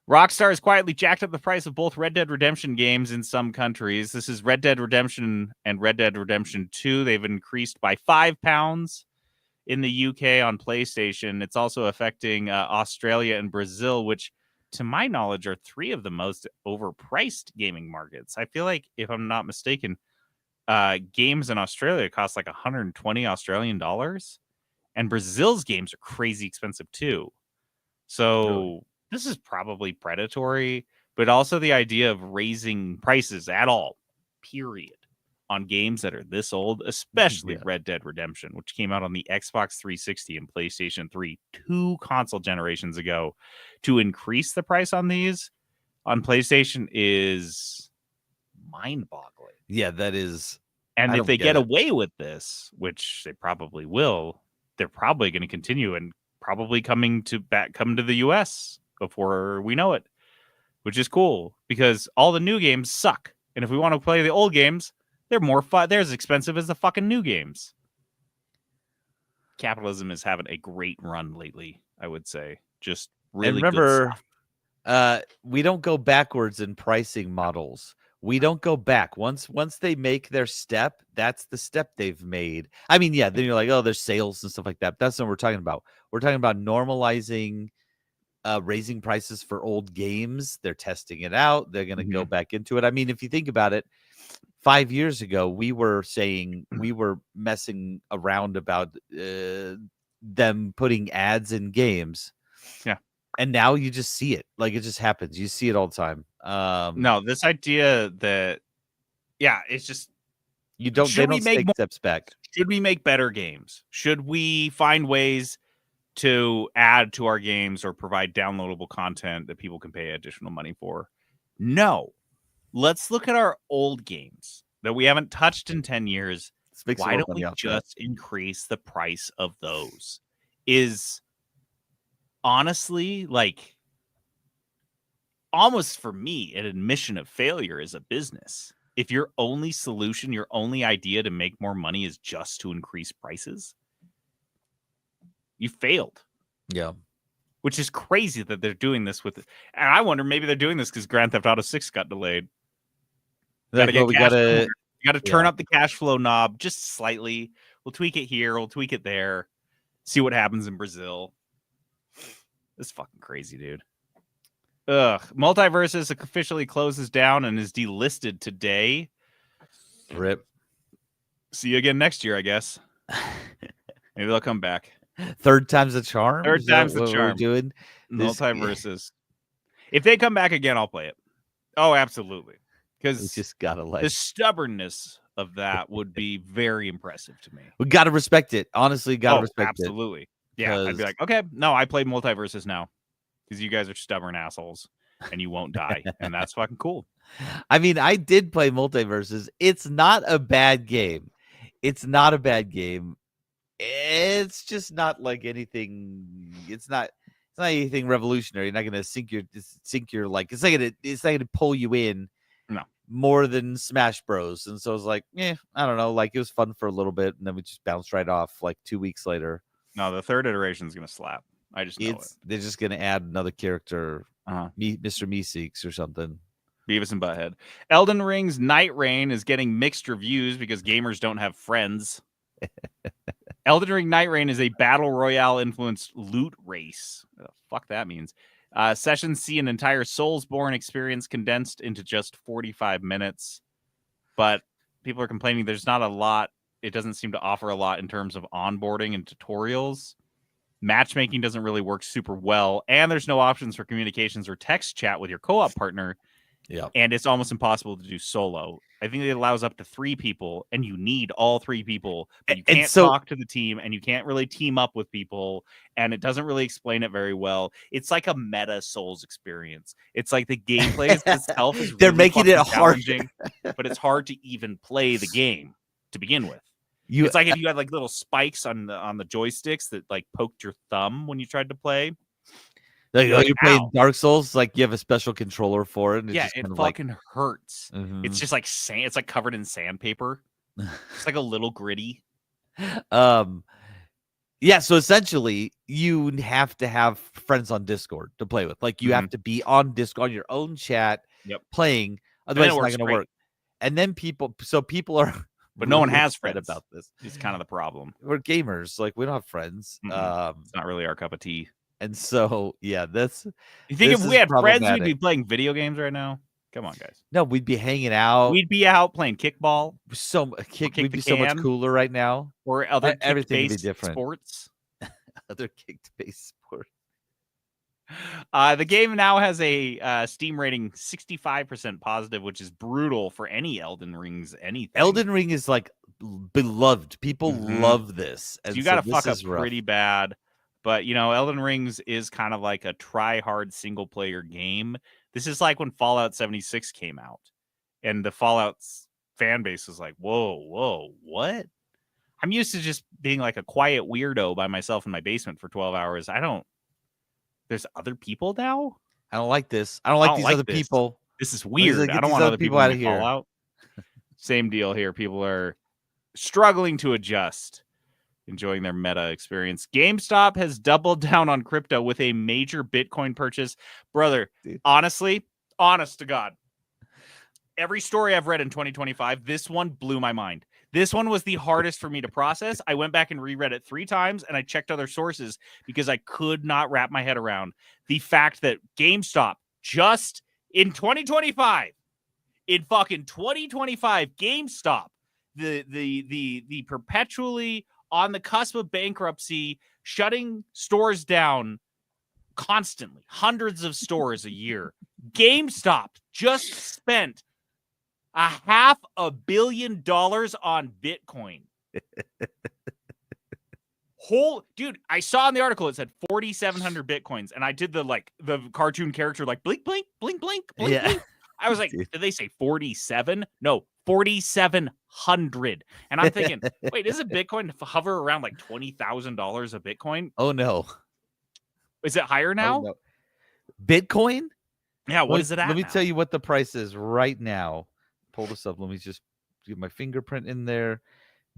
Rockstar has quietly jacked up the price of both Red Dead Redemption games in some countries. This is Red Dead Redemption and Red Dead Redemption 2. They've increased by £5 in the UK on PlayStation. It's also affecting Australia and Brazil, which, to my knowledge, are 3 of the most overpriced gaming markets. I feel like, if I'm not mistaken, games in Australia cost like 120 Australian dollars, and Brazil's games are crazy expensive too. So this is probably predatory, but also the idea of raising prices at all, period, on games that are this old, especially Red Dead Redemption, which came out on the Xbox 360 and PlayStation 3 2 console generations ago. To increase the price on these on PlayStation is mind-boggling. Yeah, that is. And if they get away with this, which they probably will, they're probably going to continue and probably come to the US before we know it, which is cool because all the new games suck. And if we want to play the old games, they're more fun. They're as expensive as the fucking new games. Capitalism is having a great run lately, I would say. Just really good stuff. We don't go backwards in pricing models. We don't go back. Once they make their step, that's the step they've made. I mean, yeah, then you're like, oh, there's sales and stuff like that. That's not what we're talking about. We're talking about normalizing, raising prices for old games. They're testing it out. They're going to go back into it. I mean, if you think about it, 5 years ago, we were messing around about them putting ads in games. Yeah. And now you just see it. Like, it just happens. You see it all the time. No, this idea that, it's just, they don't take steps back. Should we make better games? Should we find ways to add to our games or provide downloadable content that people can pay additional money for? No. Let's look at our old games that we haven't touched in 10 years make some Why more don't money we off that. just increase the price of those? Is honestly like almost for me an admission of failure as a business. If your only solution, your only idea to make more money is just to increase prices, you failed. Yeah. Which is crazy that they're doing this with it. And I wonder maybe they're doing this because Grand Theft Auto 6 got delayed. Like, well, we gotta turn up the cash flow knob just slightly. We'll tweak it here, we'll tweak it there. See what happens in Brazil. This is fucking crazy, dude. Ugh. Multiverses officially closes down and is delisted today. Rip. See you again next year, I guess. Maybe they'll come back. Third time's the charm. Third Is that time's the what charm. We're doing Multiverses. If they come back again, I'll play it. Oh, absolutely. We Because just gotta the stubbornness of that would be very impressive to me. we gotta respect it. Honestly, gotta respect absolutely. Yeah, I'd be 'cause- like, okay, no, I played Multiverses now because you guys are stubborn assholes and you won't die, and that's fucking cool. it. I mean, I did play Multiverses. It's not a bad game. It's not a bad game. It's just not like anything. It's not anything revolutionary. You're not gonna sink your like. It's not gonna pull you in. No. More than Smash Bros. And so I was like, I don't know. Like it was fun for a little bit, and then we just bounced right off like 2 weeks later. No, the third iteration is gonna slap. I just know it. They're just gonna add another character, Mr. Meeseeks or something. Beavis and Butthead. Elden Ring's Night Rain is getting mixed reviews because gamers don't have friends. Elden Ring Night Rain is a battle royale influenced loot race. Fuck that means. Sessions see an entire Soulsborne experience condensed into just 45 minutes. But people are complaining there's not a lot. It doesn't seem to offer a lot in terms of onboarding and tutorials. Matchmaking doesn't really work super well. And there's no options for communications or text chat with your co-op partner. Yeah. And it's almost impossible to do solo. I think it allows up to 3 people, and you need all 3 people. But you can't talk to the team, and you can't really team up with people, and it doesn't really explain it very well. It's like a meta Souls experience. It's like the gameplay itself is they're really making it hard, challenging, but it's hard to even play the game to begin with. It's like if you had like little spikes on the joysticks that like poked your thumb when you tried to play. Like, you're playing Dark Souls, like you have a special controller for it. And it fucking hurts. Mm-hmm. It's just like sand. It's like covered in sandpaper. It's like a little gritty. Yeah. So essentially, you have to have friends on Discord to play with. Like you have to be on Discord, on your own chat, playing. Otherwise, it's not going to work. And then people are. But no one has friends about this. It's kind of the problem. We're gamers. Like we don't have friends. It's not really our cup of tea. And so, yeah, that's. You think if we had friends, we'd be playing video games right now? Come on, guys. No, we'd be hanging out. We'd be out playing kickball. We'd be so much cooler right now. Or other everything would be different. Sports. Other kick-based sports. The game now has a Steam rating 65% positive, which is brutal for any Elden Ring's anything. Elden Ring is like beloved. People love this. And so you got to fuck up pretty bad. But, you know, Elden Rings is kind of like a try-hard single-player game. This is like when Fallout 76 came out. And the Fallout's fan base was like, whoa, what? I'm used to just being like a quiet weirdo by myself in my basement for 12 hours. There's other people now? I don't like this. I don't like these other people. This is weird. I don't want other people out of here. Fallout. Same deal here. People are struggling to adjust. Enjoying their meta experience. GameStop has doubled down on crypto with a major Bitcoin purchase. Brother, honestly, honest to God, every story I've read in 2025, this one blew my mind. This one was the hardest for me to process. I went back and reread it 3 times, and I checked other sources because I could not wrap my head around the fact that GameStop just in 2025, in fucking 2025, GameStop, the perpetually on the cusp of bankruptcy, shutting stores down constantly, hundreds of stores a year. GameStop just spent $500 million on Bitcoin. Dude, I saw in the article it said 4,700 Bitcoins, and I did the cartoon character like blink, blink, blink, blink, blink, blink. I was like, did they say 47? No, 4,700. And I'm thinking, wait, isn't Bitcoin hover around like $20,000 a Bitcoin? Oh no. Is it higher now? Oh, no. Bitcoin? Yeah, what is it at Let me now? tell you what the price is right now. Pull this up. Let me just get my fingerprint in there.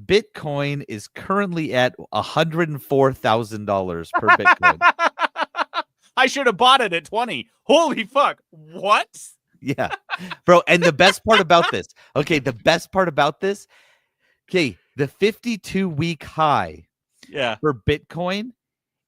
Bitcoin is currently at $104,000 per Bitcoin. I should have bought it at 20. Holy fuck. What? Yeah. Bro, and the best part about this. Okay, the 52-week high Yeah. for Bitcoin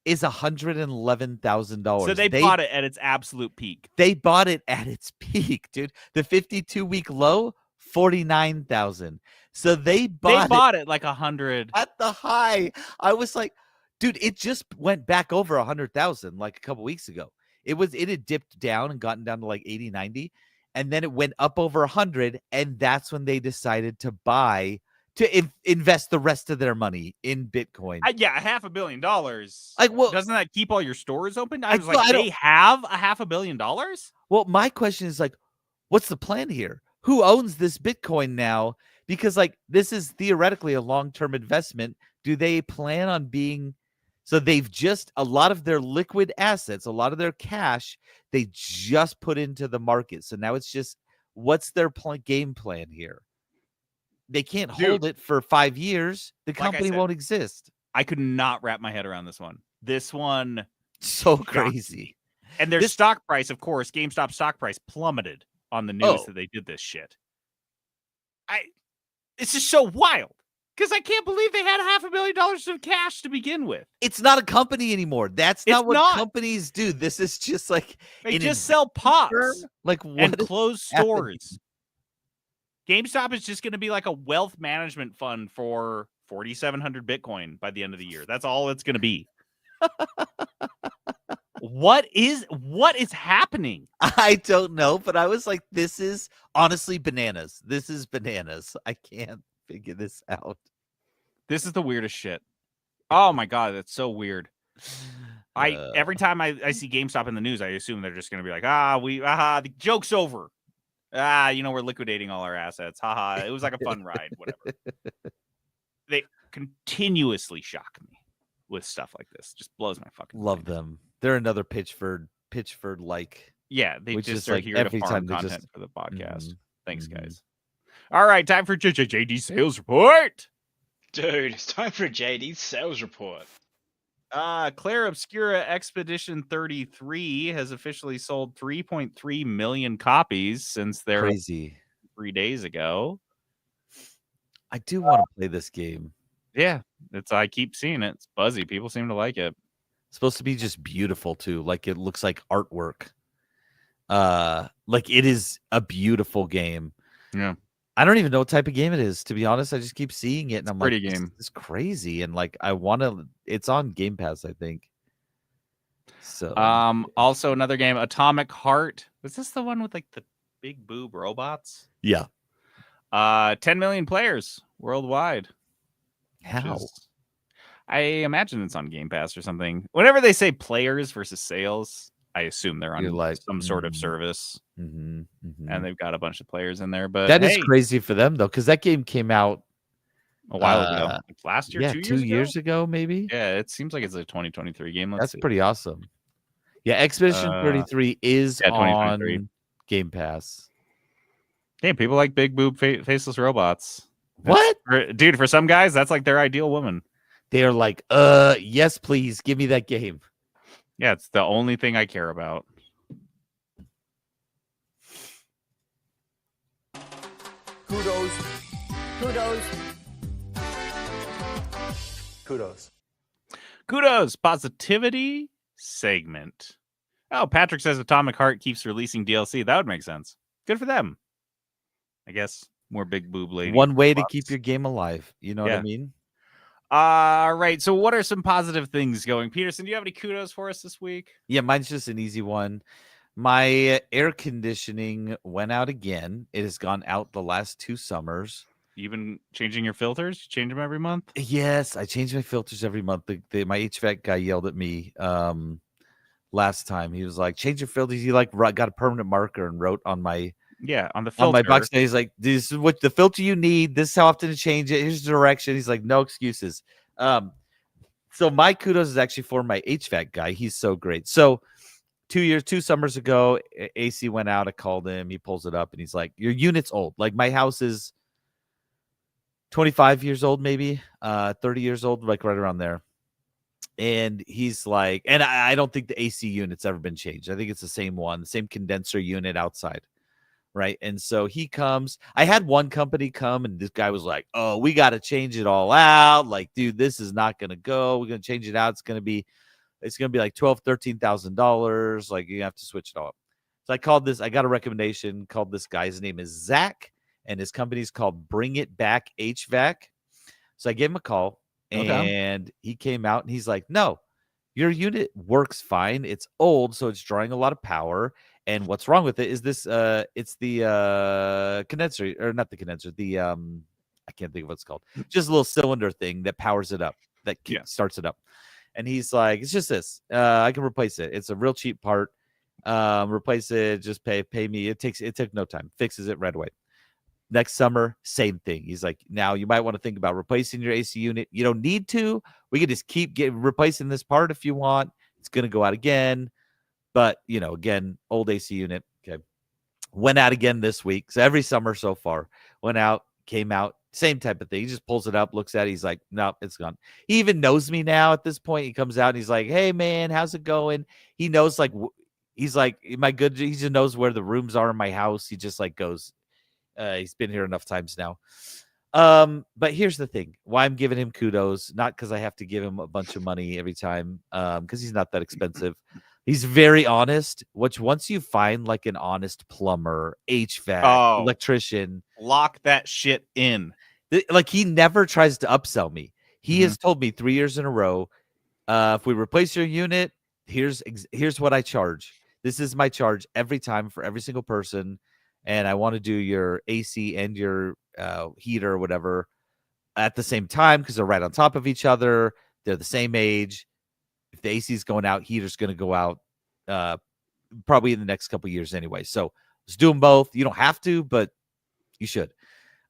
is $111,000. So they bought it at its absolute peak. They bought it at its peak, dude. The 52-week low, 49,000. So they bought it like 100 at the high. I was like, dude, it just went back over 100,000 like a couple weeks ago. It had dipped down and gotten down to like 80, 90, and then it went up over 100, and that's when they decided to buy to invest the rest of their money in Bitcoin. Yeah, $500 million. Like, well, doesn't that keep all your stores open? I was like, they have $500 million? Well, my question is like, what's the plan here? Who owns this Bitcoin now? Because like this is theoretically a long-term investment. Do they plan on being? So they've just a lot of their liquid assets, a lot of their cash, they just put into the market. So now it's just what's their game plan here? They can't hold it for 5 years. The company won't exist. I could not wrap my head around this one. This one so crazy. And their stock price, of course, GameStop stock price plummeted on the news that they did this shit. It's just so wild. Because I can't believe they had $500 million of cash to begin with. It's not a company anymore. That's not what companies do. This is just like they just sell pops, like what and close stores. GameStop is just going to be like a wealth management fund for 4,700 Bitcoin by the end of the year. That's all it's going to be. What is happening? I don't know, but I was like, this is honestly bananas. This is bananas. I can't figure this out. This is the weirdest shit. Oh my God, that's so weird. Every time I see GameStop in the news, I assume they're just going to be like, the joke's over. We're liquidating all our assets. Haha, it was like a fun ride, whatever. They continuously shock me with stuff like this. Just blows my fucking love mind. them. They're another Pitchford like. Yeah, they just are like here to farm content for the podcast. Mm-hmm. Thanks, guys. All right, time for JD sales report. Dude, it's time for JD's sales report. Claire Obscura Expedition 33 has officially sold 3.3 million copies since their crazy 3 days ago. I do want to play this game. Yeah, I keep seeing it. It's buzzy. People seem to like it. It's supposed to be just beautiful too. Like it looks like artwork. Like it is a beautiful game. Yeah. I don't even know what type of game it is, to be honest. I just keep seeing it, and I'm like, it's crazy, and like I want to. It's on Game Pass, I think. So, also another game, Atomic Heart. Was this the one with like the big boob robots? Yeah. 10 million players worldwide. How? I imagine it's on Game Pass or something. Whenever they say players versus sales, I assume they're on like some sort of service, and they've got a bunch of players in there. But that is crazy for them though, because that game came out a while ago, like last year, 2 years ago, maybe. Yeah, it seems like it's a 2023 game. That's pretty awesome. Yeah, Expedition 33 is on Game Pass. Yeah, people like big boob faceless robots. What, dude? For some guys, that's like their ideal woman. They are like, yes, please give me that game. Yeah, it's the only thing I care about. Kudos. Positivity segment. Oh, Patrick says Atomic Heart keeps releasing DLC. That would make sense. Good for them. I guess more big boob lady. One way to keep your game alive. You know what I mean? All right. So what are some positive things going? Peterson, do you have any kudos for us this week? Yeah, mine's just an easy one. My air conditioning went out again. It has gone out the last 2 summers. You've been changing your filters? You change them every month? Yes, I change my filters every month. My HVAC guy yelled at me last time. He was like, change your filters. He like got a permanent marker and wrote on my Yeah, on the on my filter. box. And he's like, "This is what the filter you need. This is how often to change it. Here's the direction." He's like, "No excuses." So my kudos is actually for my HVAC guy. He's so great. So 2 summers ago, AC went out. I called him. He pulls it up and he's like, "Your unit's old. Like my house is 25 years old, maybe 30 years old, like right around there." And he's like, and I don't think the AC unit's ever been changed. I think it's the same one, the same condenser unit outside. Right. And so he comes. I had one company come and this guy was like, "Oh, we got to change it all out. Like, dude, this is not going to go. We're going to change it out. It's going to be like $13,000. Like, you have to switch it all up." So I got a recommendation, called this guy. His name is Zach, and his company's called Bring It Back HVAC. So I gave him a call, and he came out and he's like, "No, your unit works fine. It's old, so it's drawing a lot of power. And what's wrong with it is this it's the condenser, or not the condenser, the I can't think of what it's called. Just a little cylinder thing that powers it up, that starts it up." And he's like, "It's just this. I can replace it. It's a real cheap part. Replace it, just pay me. It took no time. Fixes it right away." Next summer, same thing. He's like, "Now you might want to think about replacing your AC unit. You don't need to. We can just keep replacing this part if you want. It's going to go out again. But, again, old AC unit." Okay. Went out again this week. So every summer so far, went out, came out, same type of thing. He just pulls it up, looks at it. He's like, "No, it's gone." He even knows me now at this point. He comes out and he's like, "Hey, man, how's it going?" He knows, like, he's like, he just knows where the rooms are in my house. He just like goes, he's been here enough times now. But here's the thing. Why I'm giving him kudos, not because I have to give him a bunch of money every time, because he's not that expensive. He's very honest, which once you find like an honest plumber, HVAC, electrician, lock that shit in. Like, he never tries to upsell me. He has told me 3 years in a row, if we replace your unit, here's what I charge. This is my charge every time for every single person. And I want to do your AC and your heater or whatever at the same time, because they're right on top of each other. They're the same age. If the AC is going out, heater's going to go out probably in the next couple of years anyway. So let's do them both. You don't have to, but you should.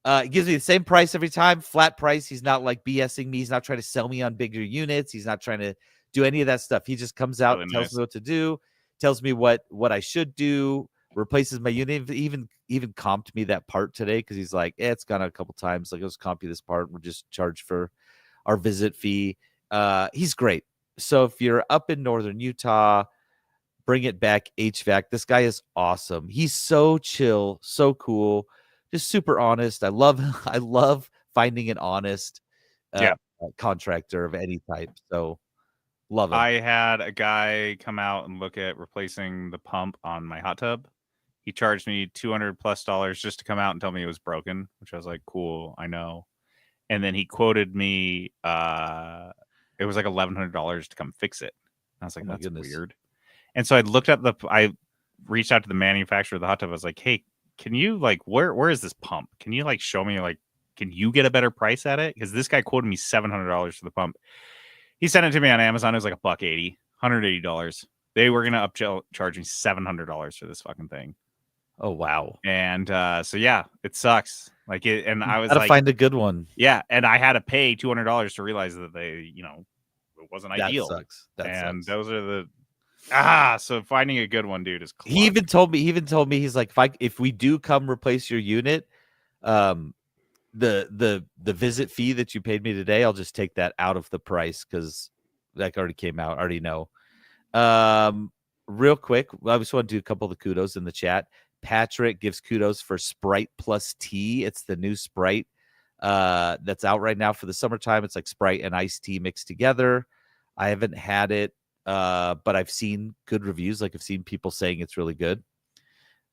He gives me the same price every time, flat price. He's not like BSing me. He's not trying to sell me on bigger units. He's not trying to do any of that stuff. He just comes out and tells me what to do, tells me what I should do, replaces my unit. Even comped me that part today, because he's like, "It's gone a couple times. Like, let's comp you this part. We're just charged for our visit fee." He's great. So if you're up in northern Utah, Bring It Back HVAC. This guy is awesome. He's so chill, so cool, just super honest. I love finding an honest contractor of any type. So love him. I had a guy come out and look at replacing the pump on my hot tub. He charged me $200+ just to come out and tell me it was broken, which I was like, "Cool, I know." And then he quoted me, it was like $1,100 to come fix it. And I was like, "That's weird." And so I reached out to the manufacturer of the hot tub. I was like, "Hey, can you, like, where is this pump? Can you, like, show me, like, can you get a better price at it?" Because this guy quoted me $700 for the pump. He sent it to me on Amazon. It was like $180, $180. They were going to charge me $700 for this fucking thing. Oh, wow. And so, yeah, it sucks. Like, it, and I was gotta like, find a good one. Yeah. And I had to pay $200 to realize that it wasn't ideal. That sucks. Those are the, so finding a good one, dude, is clutch. He even told me, he's like, if we do come replace your unit, the visit fee that you paid me today, I'll just take that out of the price, because that already came out. I already know. Real quick, I just want to do a couple of the kudos in the chat. Patrick gives kudos for Sprite plus tea. It's the new Sprite that's out right now for the summertime. It's like Sprite and iced tea mixed together. I haven't had it, but I've seen good reviews. Like, I've seen people saying it's really good.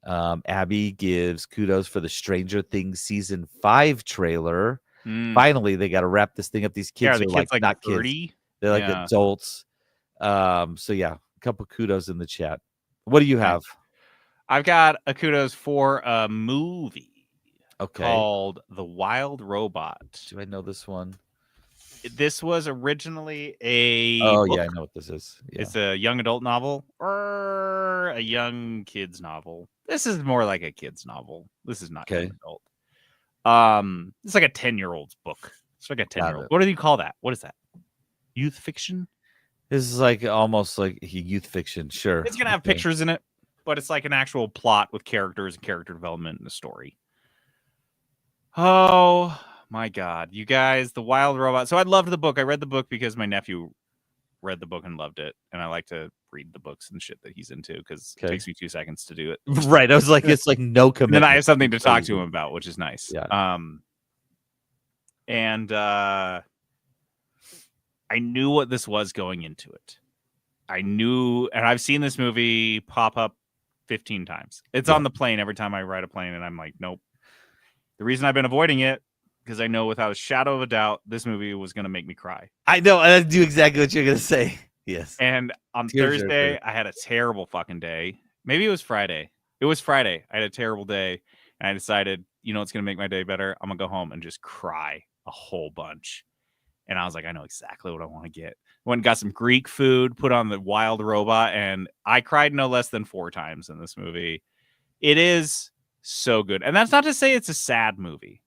Abby gives kudos for the Stranger Things season 5 trailer. Finally, they got to wrap this thing up. These kids are like not 30? Kids. They're like adults. So yeah, a couple kudos in the chat. What do you have? I've got a kudos for a movie called The Wild Robot. Do I know this one? This was originally a book. Yeah, I know what this is. Yeah. It's a young adult novel or a young kids novel. This is more like a kid's novel. This is not Okay. young adult. It's like a 10-year-old's book. It's like a 10-year-old. it. What do you call that? What is that? Youth fiction? This is like almost like youth fiction. Sure. It's gonna have pictures in it, but it's like an actual plot with characters and character development and a story. Oh my god, you guys, The Wild Robot. So I loved the book. I read the book because my nephew read the book and loved it, and I like to read the books and shit that he's into because it takes me 2 seconds to do it. Right. I was like, it's like no commitment. And then I have something to talk to him about, which is nice. Yeah. And I knew what this was going into it. I knew, and I've seen this movie pop up 15 times. It's on the plane every time I ride a plane, and I'm like, nope. The reason I've been avoiding it, because I know without a shadow of a doubt, this movie was going to make me cry. I know. I do exactly what you're going to say. Yes. And on Tears Thursday, I had a terrible fucking day. Maybe it was Friday. It was Friday. I had a terrible day, and I decided, you know what's going to make my day better? I'm going to go home and just cry a whole bunch. And I was like, I know exactly what I want to get. Went and got some Greek food, put on The Wild Robot, and I cried no less than 4 times in this movie. It is so good. And that's not to say it's a sad movie.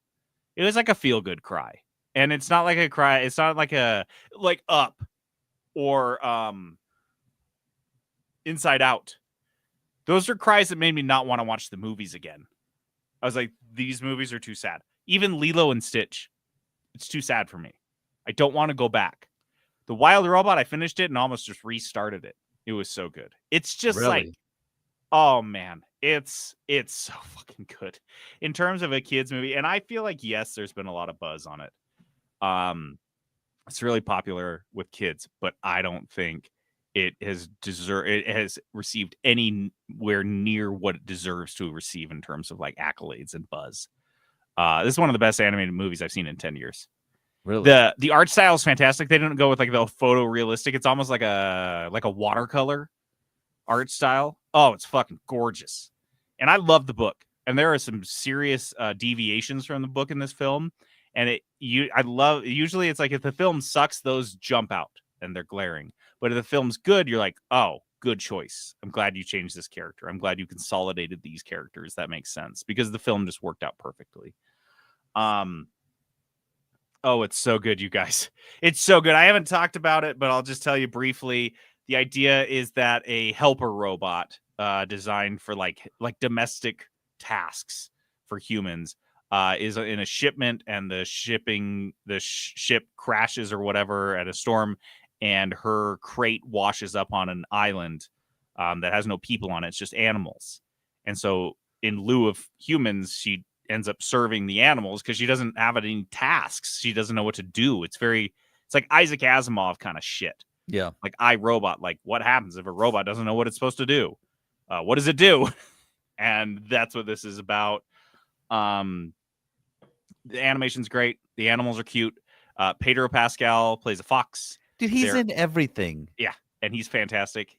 It was like a feel-good cry. And it's not like a cry. It's not like a, like Up or Inside Out. Those are cries that made me not want to watch the movies again. I was like, these movies are too sad. Even Lilo and Stitch, it's too sad for me. I don't want to go back. The Wild Robot, I finished it and almost just restarted it. It was so good. It's just like, oh man, it's so fucking good in terms of a kid's movie. And I feel like, yes, there's been a lot of buzz on it. It's really popular with kids, but I don't think it has received anywhere near what it deserves to receive in terms of like accolades and buzz. This is one of the best animated movies I've seen in 10 years. Really? The art style is fantastic. They didn't go with like the photorealistic. It's almost like a watercolor art style. Oh, it's fucking gorgeous. And I love the book. And there are some serious deviations from the book in this film. And usually it's like if the film sucks, those jump out and they're glaring. But if the film's good, you're like, oh, good choice. I'm glad you changed this character. I'm glad you consolidated these characters. That makes sense because the film just worked out perfectly. Oh, it's so good, you guys. It's so good. I haven't talked about it, but I'll just tell you briefly. The idea is that a helper robot designed for like domestic tasks for humans is in a shipment, and the ship crashes or whatever at a storm, and her crate washes up on an island that has no people on it. It's just animals. And so in lieu of humans, she ends up serving the animals because she doesn't have any tasks. She doesn't know what to do. It's like Isaac Asimov kind of shit. Yeah. Like iRobot. Like, what happens if a robot doesn't know what it's supposed to do? What does it do? And that's what this is about. The animation's great. The animals are cute. Pedro Pascal plays a fox. Dude, he's in everything. Yeah, and he's fantastic.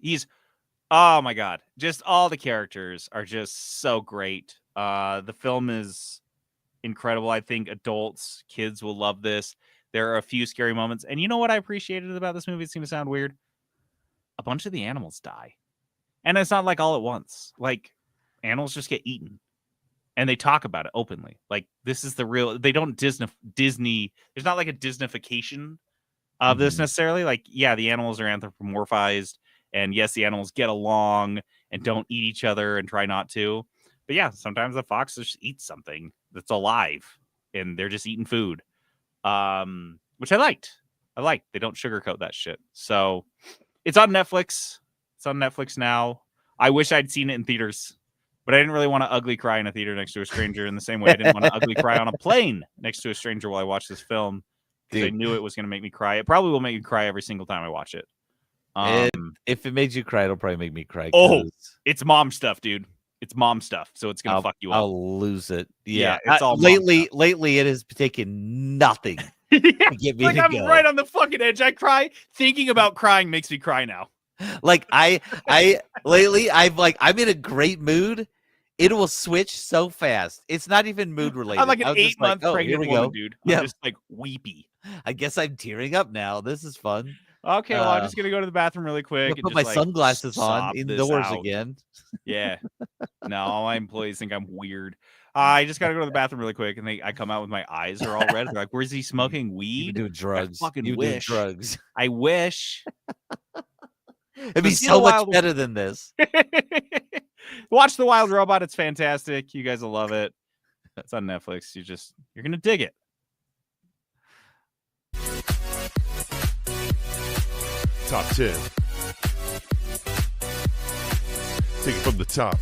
Oh my god, just all the characters are just so great. The film is incredible. I think adults, kids will love this. There are a few scary moments. And you know what I appreciated about this movie? It's going to sound weird. A bunch of the animals die. And it's not like all at once. Like, animals just get eaten. And they talk about it openly. Like, this is the real... They don't Disney... There's not like a Disneyfication of this necessarily. Like, yeah, the animals are anthropomorphized. And yes, the animals get along and don't eat each other and try not to. But yeah, sometimes the fox just eats something that's alive. And they're just eating food. Which I liked. They don't sugarcoat that shit. So it's on Netflix. It's on Netflix now. I wish I'd seen it in theaters, but I didn't really want to ugly cry in a theater next to a stranger in the same way I didn't want to ugly cry on a plane next to a stranger while I watched this film because I knew it was going to make me cry. It probably will make me cry every single time I watch it. If it made you cry, it'll probably make me cry. Oh, it's mom stuff, dude. It's mom stuff, so it's gonna fuck you up. I'll lose it. Yeah, it's all lately it has taken nothing to get me like to I'm go. right on the fucking edge. I cry. Thinking about crying makes me cry now. Like I lately I'm in a great mood. It will switch so fast. It's not even mood related. I'm like an 8-month pregnant woman, dude. I'm Yeah, just like weepy. I guess I'm tearing up now. This is fun. Okay, well, I'm just gonna go to the bathroom really quick and put just my like sunglasses on sob this indoors out. again. Yeah. No, all my employees think I'm weird. I just gotta go to the bathroom really quick, and I come out with my eyes are all red. They're like, "Where's he smoking You've weed?" been doing drugs. I fucking You've been doing wish. drugs. I wish. It'd be See so the much Wild- better than this. Watch The Wild Robot. It's fantastic. You guys will love it. It's on Netflix. You're gonna dig it. Top 10. Take it from the top.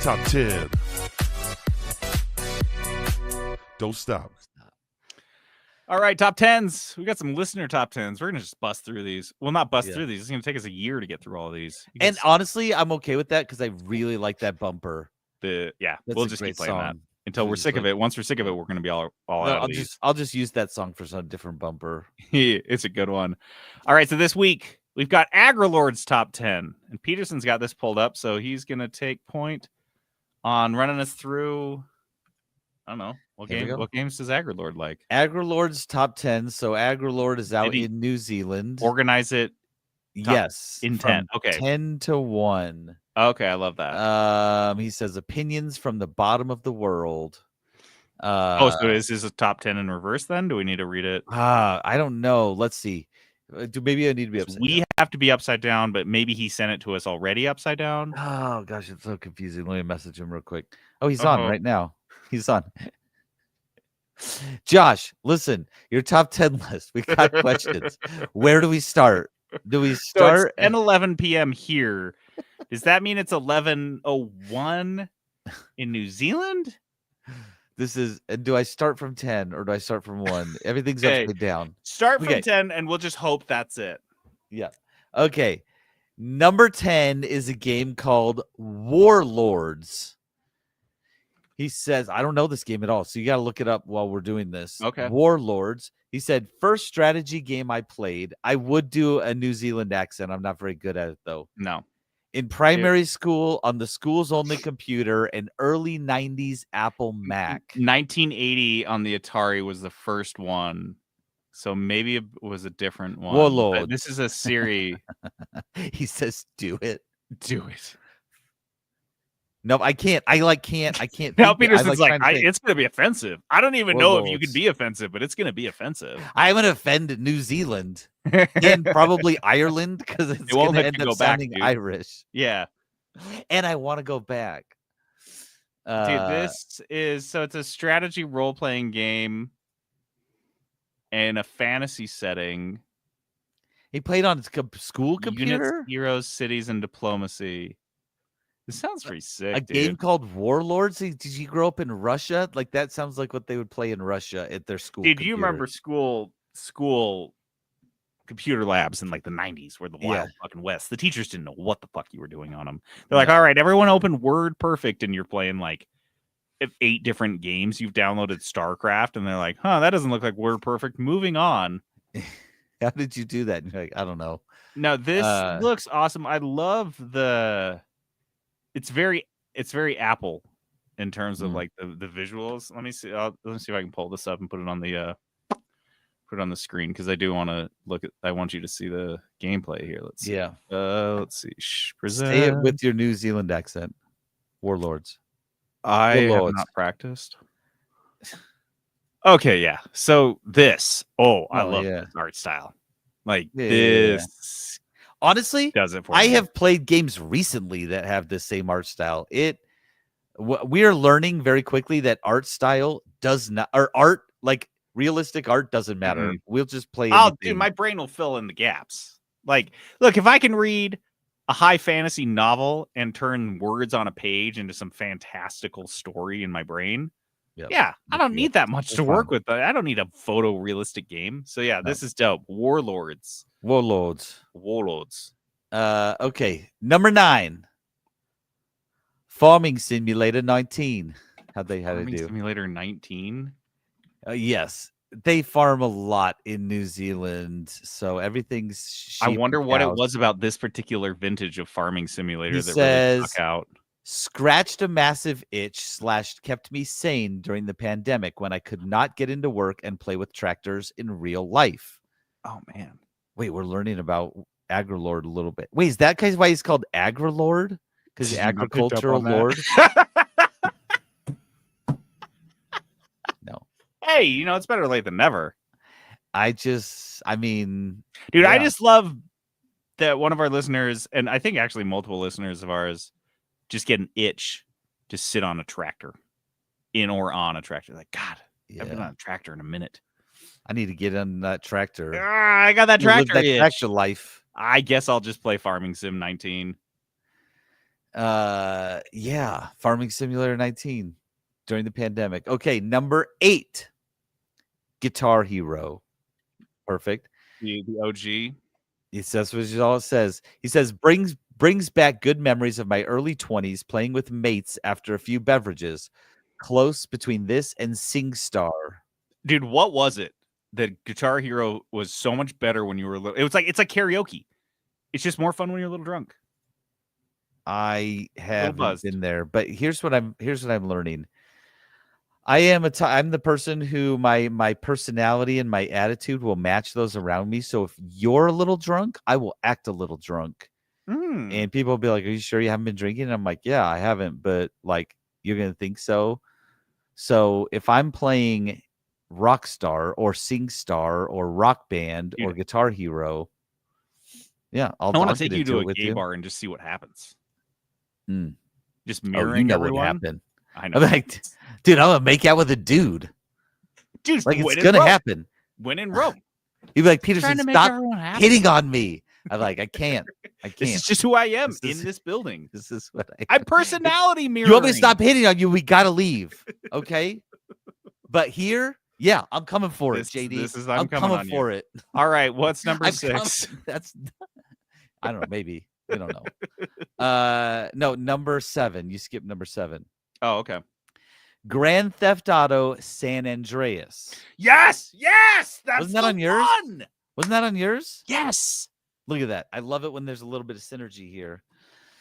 Top 10. Don't stop. All right, top 10s. We got some listener top 10s. We're gonna just bust through these. Well, not bust Yeah. through these. It's gonna take us a year to get through all of these. And because honestly, I'm okay with that because I really like that bumper. we'll That's a just great keep playing that song. until we're Just sick of like- it. Once we're sick of it, we're gonna be all No, out of these. I'll just use that song for some different bumper. It's a good one. All right, so this week we've got Agrilord's top 10, and Peterson's got this pulled up, so he's gonna take point on running us through. I don't know what Here we game. go. What games does Agrilord like? Agrilord's top 10. So Agrilord is out he in New Zealand. Organize it. top- Yes. in from 10. Okay. 10 to 1. Okay, I love that. He says opinions from the bottom of the world. So is this a top 10 in reverse then? Do we need to read it? I don't know. Let's see. Maybe I need to be upside down. Have to be upside down, but maybe he sent it to us already upside down. Oh gosh, it's so confusing. Let me message him real quick. Oh, he's on Uh-oh. right now. He's on. Josh, listen, your top 10 list. We got questions. Where do we start? Do we So start it's 10:11 p.m. here. Does that mean it's 11:01 in New Zealand? This is do I start from 10 or do I start from 1? Everything's Okay. upside down. Start from Okay. 10, and we'll just hope that's it. Yeah. Okay. Number 10 is a game called Warlords. He says, I don't know this game at all, so you got to look it up while we're doing this. Okay. Warlords. He said, first strategy game I played. I would do a New Zealand accent. I'm not very good at it, though. No. In primary school, on the school's only computer, an early 90s Apple Mac. 1980 on the Atari was the first one. So maybe it was a different one. Warlords. But this is a series. He says, do it. Do it. No, I can't. I can't. Now think it. Peterson's like, trying to think. it's going to be offensive. I don't even know if you Warlords. could be offensive, but it's going to be offensive. I'm going to offend New Zealand and probably Ireland because it's won't going to let end you up go back, sounding dude. Irish. Yeah. And I want to go back. Dude, this is so it's a strategy role-playing game in a fantasy setting. He played on his school Units, computer. heroes, cities, and diplomacy. This sounds pretty sick. A dude. game called Warlords. Did you grow up in Russia? Like that sounds like what they would play in Russia at their school. Did you computer. remember school computer labs in like the 90s where the wild fucking west? The teachers didn't know what the fuck you were doing on them. They're like, all right, everyone open Word Perfect, and you're playing like 8 different games. You've downloaded StarCraft, and they're like, huh, that doesn't look like Word Perfect. Moving on. How did you do that? And you're like, I don't know. No, this looks awesome. I love it's very Apple in terms of like the visuals. Let me see. Let me see if I can pull this up and put it on the screen because I do want to look at. I want you to see the gameplay here. Let's see. Yeah. Let's see. Present. Say it with your New Zealand accent. Warlords. I have Warlords. not practiced. Okay, yeah. So this. I love yeah. this art style. Like Yeah. this Honestly, does it for I me. have played games recently that have the same art style. We are learning very quickly that art style does not, or art like realistic art doesn't matter. We'll just play. Dude, anything. my brain will fill in the gaps. Like, look, if I can read a high fantasy novel and turn words on a page into some fantastical story in my brain, Yep. I don't need that much That's to work fine. with. I don't need a photorealistic game. So yeah, this is dope. Warlords. Warlords. Okay, number 9. Farming Simulator 19. How'd they Farming do? Simulator 19. Yes, they farm a lot in New Zealand, so everything's. I sheep wonder and what it cows. was about this particular vintage of Farming Simulator He that really says- stuck out. scratched a massive itch / kept me sane during the pandemic when I could not get into work and play with tractors in real life. Oh man. Wait, we're learning about Agrilord a little bit. Wait, is that why he's called Agrilord? Because Did you not pick up agricultural on that? lord? No. Hey, it's better late than never. I Dude, mean, I yeah. just love that one of our listeners, and I think actually multiple listeners of ours, just get an itch to sit on a tractor, on a tractor. Like, God, I've been on a tractor in a minute. I need to get on that tractor. I got that tractor Live that itch. tractor life. I guess I'll just play Farming Sim 19. Yeah, Farming Simulator 19 during the pandemic. Okay, number 8, Guitar Hero. Perfect. The OG. He says what all it says. He says brings back good memories of my early 20s playing with mates after a few beverages. Close between this and SingStar. Dude, what was it? That Guitar Hero was so much better when you were little. It's like karaoke. It's just more fun when you're a little drunk. I haven't been there, but here's what I'm learning. I'm the person who my personality and my attitude will match those around me. So if you're a little drunk, I will act a little drunk. And people will be like, "Are you sure you haven't been drinking?" And I'm like, "Yeah, I haven't, but like you're gonna think so." So if I'm playing Rockstar or SingStar or Rock Band or Guitar Hero, yeah, I want to take you to a gay bar and just see what happens. Just mirroring everyone. What happened. I know. I'm like, dude, I'm gonna make out with a dude. Dude, like it's gonna happen. When in Rome. You'd be like, Peterson, stop hitting on me. I'm like, I can't. This is just who I am in this building. This is what I'm personality mirroring. You want me to stop hitting on you? We gotta leave. Okay. But here, yeah, I'm coming for it, JD. I'm coming for it. All right, what's number 6? That's I don't know, maybe. We don't know. No, number 7. You skipped number 7. Oh, okay. Grand Theft Auto San Andreas. Yes, that's Wasn't that on yours? One. Wasn't that on yours? Yes. Look at that. I love it when there's a little bit of synergy here.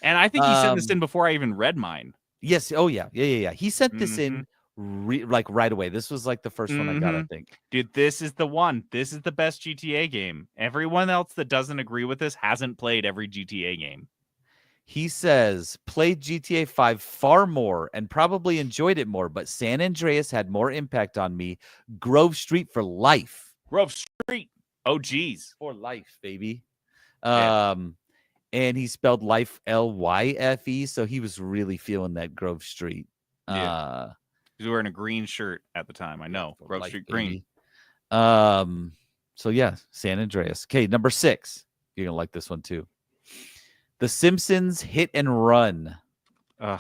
And I think he sent this in before I even read mine. Yes. Oh yeah. He sent this in like right away. This was like the first one I got, I think. Dude, this is the one. This is the best GTA game. Everyone else that doesn't agree with this hasn't played every GTA game. He says, played GTA 5 far more and probably enjoyed it more, but San Andreas had more impact on me. Grove Street for life. Grove Street. Oh, geez. For life, baby. Yeah. And he spelled life L-Y-F-E, so he was really feeling that Grove Street. Yeah. He was wearing a green shirt at the time. I know. Grove life, Street green. So yeah, San Andreas. Okay, number 6. You're gonna like this one too. The Simpsons Hit and Run. Ugh.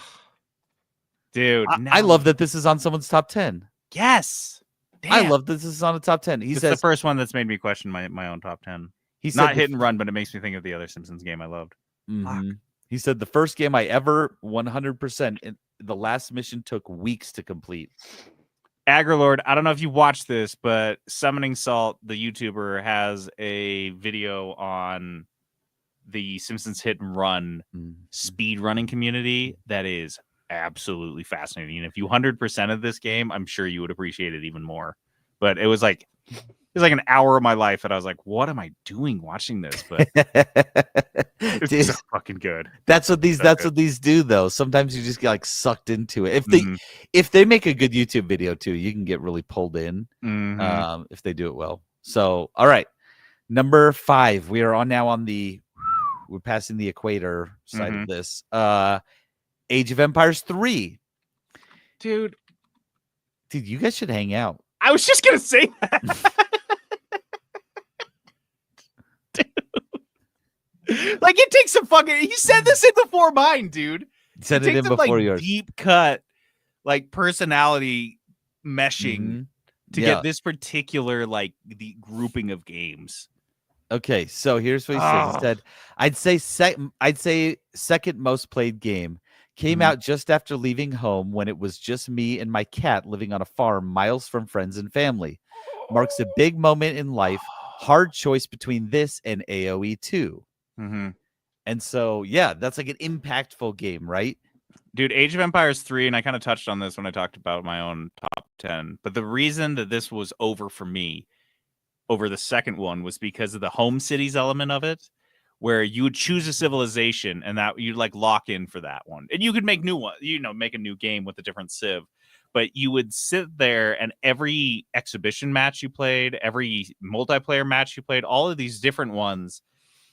Dude, I love that this is on someone's top 10. Yes. Damn. I love that this is on a top 10. He says the first one that's made me question my own top 10. He said not Hit and Run, but it makes me think of the other Simpsons game I loved. He said the first game I ever 100%. The last mission took weeks to complete. Agrilord, I don't know if you watched this, but Summoning Salt, the YouTuber, has a video on the Simpsons Hit and Run speed running community that is absolutely fascinating. And if you 100% of this game, I'm sure you would appreciate it even more. But it was like an hour of my life that I was like, what am I doing watching this? But it's so fucking good. That's what these do though. Sometimes you just get like sucked into it. If they make a good YouTube video too, you can get really pulled in if they do it well. So all right. Number 5. We are now on we're passing the equator side of this. Age of Empires 3. Dude, you guys should hang out. I was just gonna say that. Dude. Like it takes some fucking. He said this in before mine, dude. Said it in before yours. Deep cut, like personality meshing to get this particular the grouping of games. Okay, so here's what he said. He said, I'd say second most played game. Came out just after leaving home when it was just me and my cat living on a farm miles from friends and family. Marks a big moment in life. Hard choice between this and AoE 2. And so, yeah, that's like an impactful game, right? Dude, Age of Empires 3, and I kind of touched on this when I talked about my own top 10, but the reason that this was over for me over the second one was because of the home cities element of it, where you would choose a civilization and that you'd like lock in for that one. And you could make new one, make a new game with a different civ. But you would sit there and every exhibition match you played, every multiplayer match you played, all of these different ones,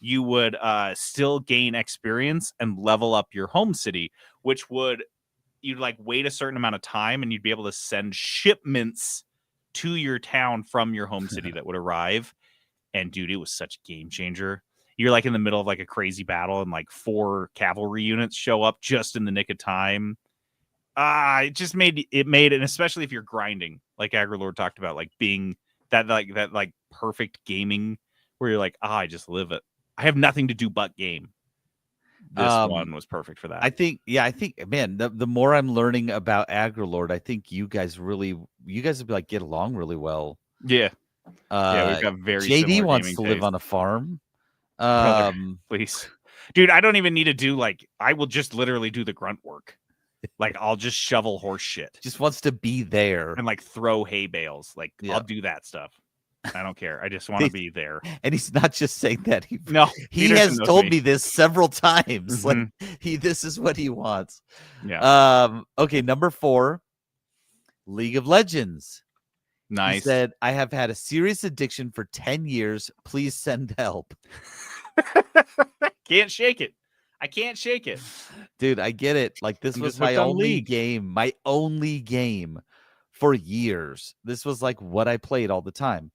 you would still gain experience and level up your home city, which you'd like wait a certain amount of time and you'd be able to send shipments to your town from your home city that would arrive. And dude, it was such a game changer. You're like in the middle of like a crazy battle and like 4 cavalry units show up just in the nick of time. It just made, and especially if you're grinding, like Agrilord talked about, like being that perfect gaming where you're like, I just live it. I have nothing to do but game. This one was perfect for that. I think, man, the more I'm learning about Agrilord, I think you guys would like get along really well. Yeah. We've got very JD similar wants gaming to live taste. on a farm. Brother, please. Dude, I don't even need to do I will just literally do the grunt work. Like I'll just shovel horse shit. Just wants to be there And like throw hay bales. Like Yeah. I'll do that stuff. I don't care. I just want to be there. And he's not just saying that. He Peterson has knows told me. me this several times. Mhm. Like this is what he wants. Yeah. Okay, number 4, League of Legends. Nice. He said, I have had a serious addiction for 10 years. Please send help. Can't shake it. I can't shake it. Dude, I get it. Like this I'm was just my hooked on only League. game. My only game for years. This was like what I played all the time.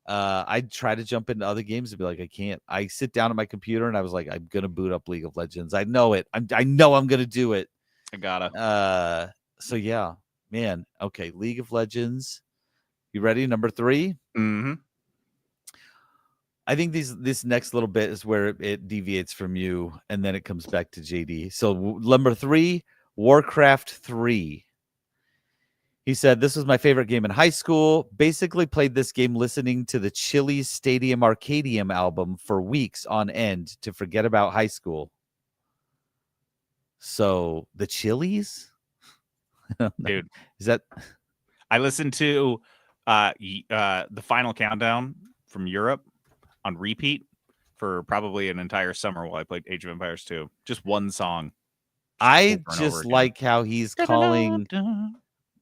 I'd try to jump into other games and be like, I can't. I sit down at my computer and I was like, I'm gonna boot up League of Legends. I know it. I know I'm gonna do it. I gotta. So yeah, man. Okay, League of Legends. You ready? Number 3. Mm-hmm. I think this next little bit is where it deviates from you, and then it comes back to JD. So number 3, Warcraft 3. He said, this was my favorite game in high school. Basically played this game listening to the Chili's Stadium Arcadium album for weeks on end to forget about high school. So the Chili's? Dude. Is that... I listened to the Final Countdown from Europe on repeat for probably an entire summer while I played Age of Empires 2. Just one song. I just like how he's calling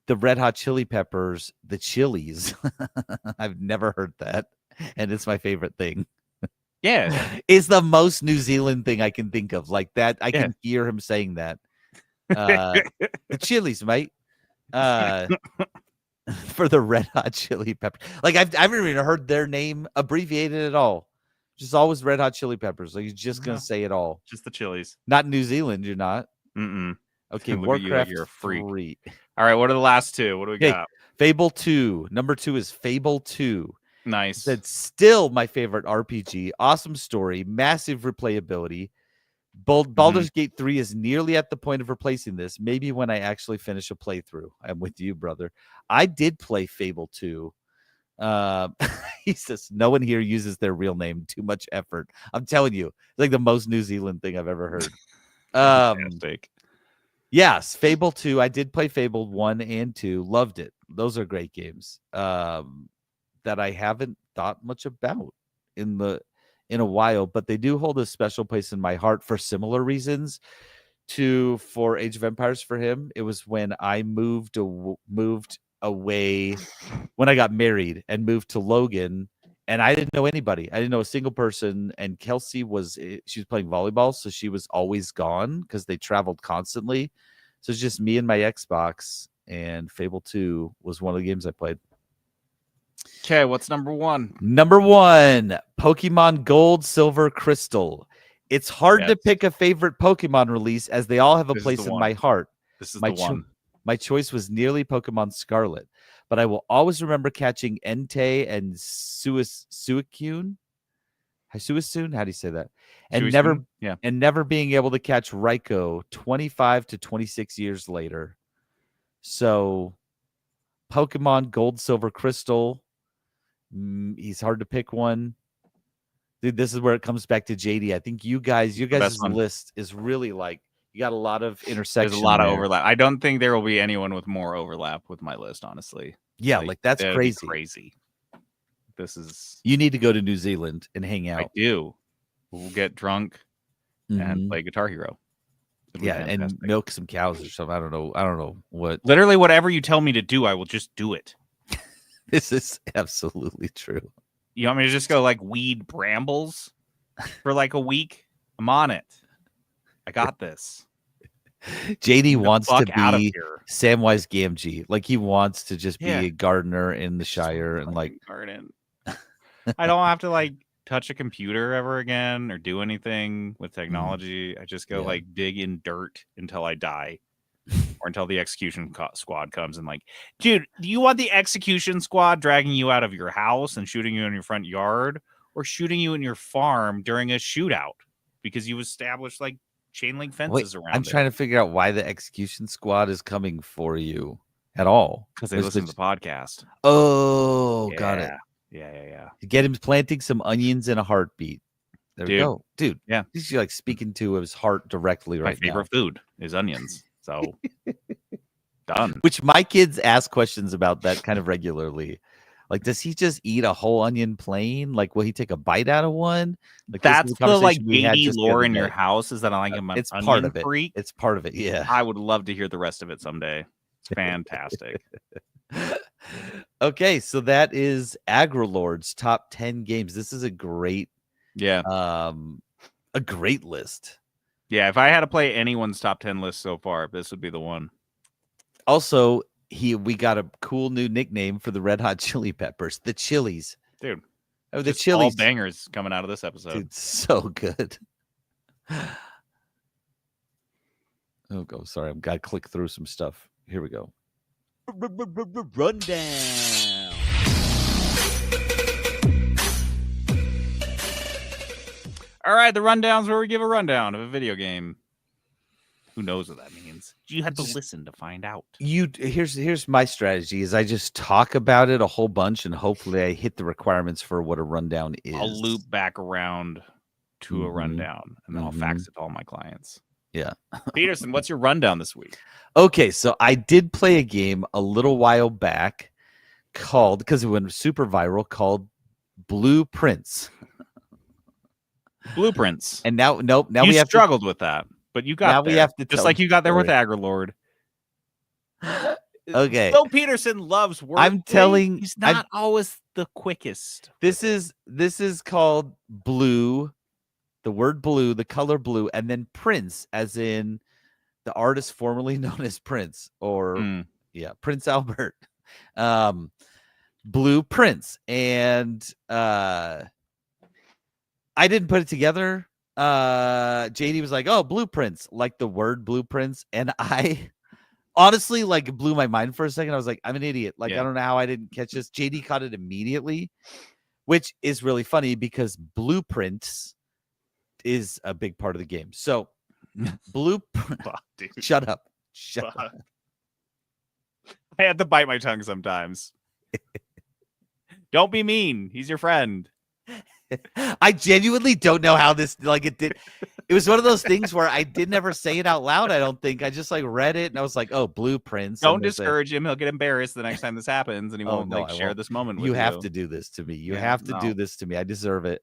the Red Hot Chili Peppers the Chili's. I've never heard that, and it's my favorite thing. Yeah. It's the most New Zealand thing I can think of. Like that, I can hear him saying that. The Chili's, mate. For the Red Hot Chili Peppers. Like I've never even heard their name abbreviated at all. Just always Red Hot Chili Peppers. Like you're just gonna say it all. Just the Chili's. Not New Zealand, you're not. Mm-mm. Okay, Look at you like Warcraft you're a freak. 3. All right, what are the last 2? What do we got? Fable 2. Number 2 is Fable 2. Nice. Said still my favorite RPG. Awesome story, massive replayability. Baldur's Gate 3 is nearly at the point of replacing this. Maybe when I actually finish a playthrough. I'm with you, brother. I did play Fable 2. He says no one here uses their real name. Too much effort. I'm telling you, it's like the most New Zealand thing I've ever heard. Fantastic. Yes, Fable 2. I did play Fable 1 and 2. Loved it. Those are great games. That I haven't thought much about in a while, but they do hold a special place in my heart for similar reasons for Age of Empires for him. It was when I moved away when I got married and moved to Logan, and I didn't know anybody. I didn't know a single person, and Kelsey she was playing volleyball, so she was always gone because they traveled constantly. So it's just me and my Xbox, and Fable 2 was one of the games I played. Okay, what's number 1? Number 1, Pokemon Gold, Silver, Crystal. It's hard to pick a favorite Pokemon release as they all have a place in my heart. This is the one. My choice was nearly Pokemon Scarlet, but I will always remember catching Entei and Suicune. How do you say that? And Suicune? never being able to catch Raikou 25 to 26 years later. So Pokemon Gold, Silver, Crystal. He's hard to pick one. Dude, this is where it comes back to JD. I think you guys' list is really like You got a lot of intersection. There's a lot of there. overlap. I don't think there will be anyone with more overlap with my list, honestly. Yeah, like that's that'd be crazy. crazy. This is. You need to go to New Zealand and hang I out. do. We'll get drunk and Mhm. play Guitar Hero. It'll be Yeah, and fantastic. milk some cows or something. I don't know what. Literally, whatever you tell me to do, I will just do it. This is absolutely true. You want me to just go like weed brambles for like a week? I'm on it. I got this. JD The wants to fuck out of be here. Samwise Gamgee. Like he wants to just be Yeah. a gardener in the Just wanna Shire and like fucking garden. I don't have to like touch a computer ever again or do anything with technology. I just go Yeah. like dig in dirt until I die. Or until the execution squad comes and like, dude, do you want the execution squad dragging you out of your house and shooting you in your front yard, or shooting you in your farm during a shootout because you established like chain link fences around I'm trying to figure out why the execution squad is coming for you at all. because they Was listen the- to the podcast. Oh, got it. Yeah. Get him planting some onions in a heartbeat. There we Dude. go. Dude, Yeah. he's like speaking to his heart directly My right favorite now. food is onions. So done. Which my kids ask questions about that kind of regularly. Like, does he just eat a whole onion plain? Like, will he take a bite out of one? Like, this is That's the like conversation we had baby just the lore other in your day. house is that I like him an It's onion part of it. freak. It's part of it. Yeah. I would love to hear the rest of it someday. It's fantastic. Okay, so that is Agrilord's top 10 games. This is a great Yeah. list. Yeah, if I had to play anyone's top 10 list so far, this would be the one. Also, we got a cool new nickname for the Red Hot Chili Peppers, the Chilies. Dude. Oh, the Just all Chilies. bangers coming out of this episode. Dude, so good. Oh, go. Sorry, I've got to click through some stuff. Here we go. Rundown. All right, the rundown's where we give a rundown of a video game. Who knows what that means? You have to listen to find out. Here's my strategy is I just talk about it a whole bunch and hopefully I hit the requirements for what a rundown is. I'll loop back around to a Mhm. rundown and then I'll fax it to all my clients. Yeah. Peterson, what's your rundown this week? Okay, so I did play a game a little while back called, because it went super viral, called Blueprints. Blueprints. And now you we have struggled with that, but you got Now there. we have to just tell like the you got there with story. Agrilord. Okay. Bill Peterson loves wordplay. I'm telling- he's not always the quickest. This is called Blue, the word blue, the color blue, and then Prince, as in the artist formerly known as Prince, or Prince Albert. Blue Prince. And I didn't put it together. JD was like, "Oh, blueprints," like the word blueprints, and I honestly like it blew my mind for a second. I was like, I'm an idiot. Like, Yeah. I don't know how I didn't catch this. JD caught it immediately, which is really funny because blueprints is a big part of the game. So blueprint. Fuck, dude. Shut up. Shut Fuck. up. I had to bite my tongue sometimes. Don't be mean. He's your friend. I genuinely don't know how this it did. It was one of those things where I didn't ever say it out loud. I don't think I just like read it and I was like, "Oh, blueprints." Don't and there's discourage him. He'll get embarrassed the next time this happens, and he Oh, won't no, like I share won't. this moment with you you. have to do this to me. You Yeah, have to no. do this to me. I deserve it.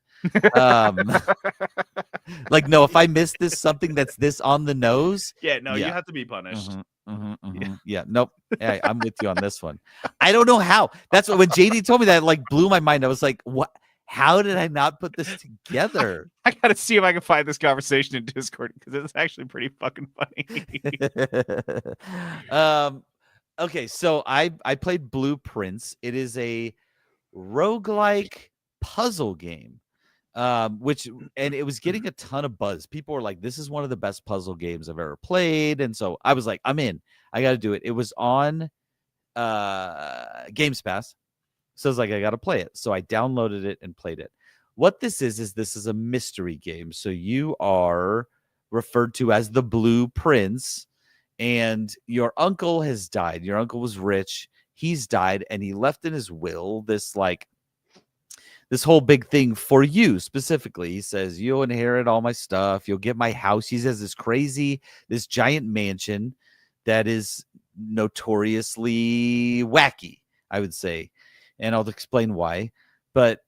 Like, no, if I miss this something that's this on the nose. Yeah, no, Yeah. you have to be punished. Yeah, nope. Hey, I'm with you on this one. I don't know how. That's what when JD told me that, it, like, blew my mind. I was like, what? How did I not put this together? I gotta see if I can find this conversation in Discord because it's actually pretty fucking funny. Okay, so I played Blueprints. It is a roguelike puzzle game. And it was getting a ton of buzz. People were like, this is one of the best puzzle games I've ever played. And so I was like, I'm in. I got to do it. It was on Games Pass. So I was like, I got to play it. So I downloaded it and played it. What this is this is a mystery game. So you are referred to as the Blue Prince, and your uncle has died. Your uncle was rich. He's died, and he left in his will this this whole big thing for you specifically. He says, you'll inherit all my stuff. You'll get my house. He says this giant mansion that is notoriously wacky, I would say. And I'll explain why. But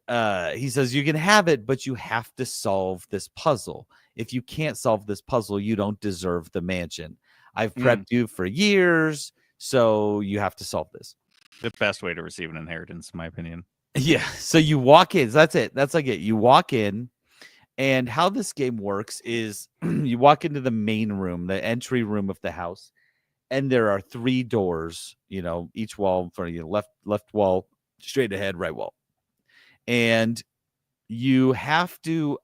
he says, you can have it, but you have to solve this puzzle. If you can't solve this puzzle, you don't deserve the mansion. I've prepped you for years, so you have to solve this. The best way to receive an inheritance, in my opinion. Yeah. So you walk in. That's it. That's like it. You walk in, and how this game works is you walk into the main room, the entry room of the house, and there are 3 doors, each wall in front of you, left wall, straight ahead, right wall. And you have to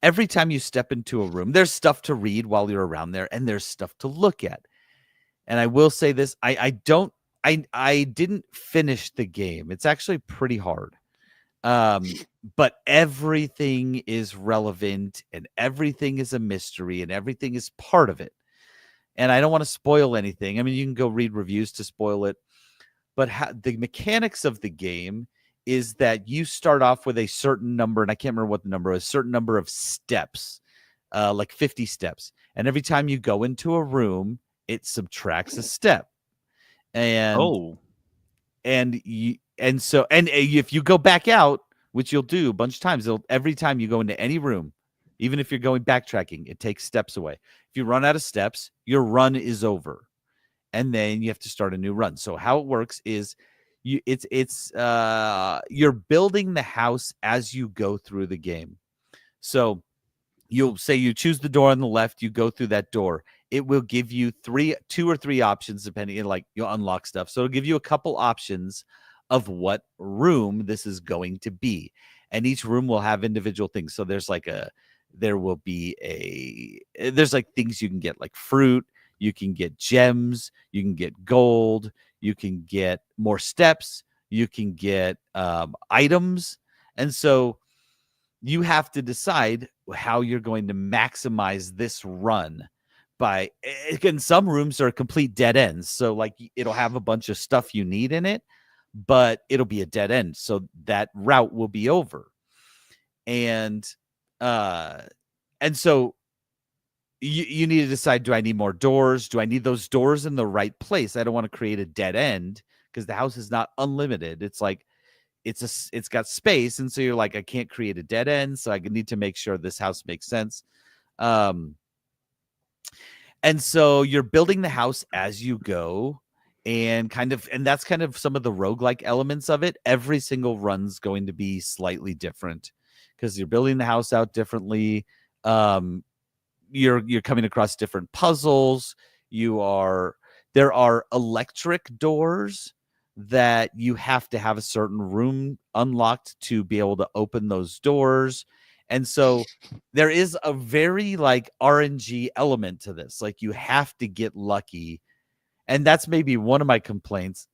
every time you step into a room, there's stuff to read while you're around there, and there's stuff to look at. And I will say this, I didn't finish the game. It's actually pretty hard. But everything is relevant, and everything is a mystery, and everything is part of it. And I don't want to spoil anything. I mean, you can go read reviews to spoil it. But the mechanics of the game is that you start off with a certain number, and I can't remember what the number is, a certain number of steps, like 50 steps. And every time you go into a room, it subtracts a step. And if you go back out, which you'll do a bunch of times, every time you go into any room, even if you're going backtracking, it takes steps away. If you run out of steps, your run is over, and then you have to start a new run. So how it works is you're building the house as you go through the game. So you'll say you choose the door on the left, you go through that door. It will give you 2 or 3 options, depending, like you'll unlock stuff. So it'll give you a couple options of what room this is going to be. And each room will have individual things. So there's like things you can get, like fruit, you can get gems, you can get gold, you can get more steps, you can get items. And so you have to decide how you're going to maximize this run. By, again, some rooms are complete dead ends. So like it'll have a bunch of stuff you need in it, but it'll be a dead end. So that route will be over. And so you need to decide, do I need more doors? Do I need those doors in the right place? I don't want to create a dead end, because the house is not unlimited. It's like it's got space, and so you're like, I can't create a dead end, so I need to make sure this house makes sense. And so you're building the house as you go, and that's kind of some of the roguelike elements of it. Every single run's going to be slightly different, because you're building the house out differently. You're coming across different puzzles. There are electric doors that you have to have a certain room unlocked to be able to open those doors. And so there is a very like RNG element to this. Like you have to get lucky. And that's maybe one of my complaints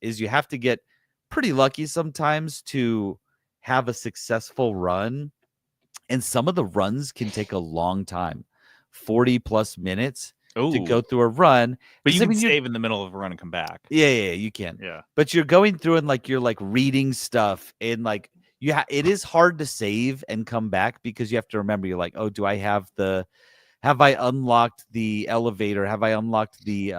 is you have to get pretty lucky sometimes to have a successful run. And some of the runs can take a long time, 40 plus minutes to go through a run. But you can save in the middle of a run and come back. Yeah, you can. Yeah. But you're going through and like you're like reading stuff, and like it is hard to save and come back, because you have to remember, you're like, oh, have I unlocked the elevator? Have I unlocked the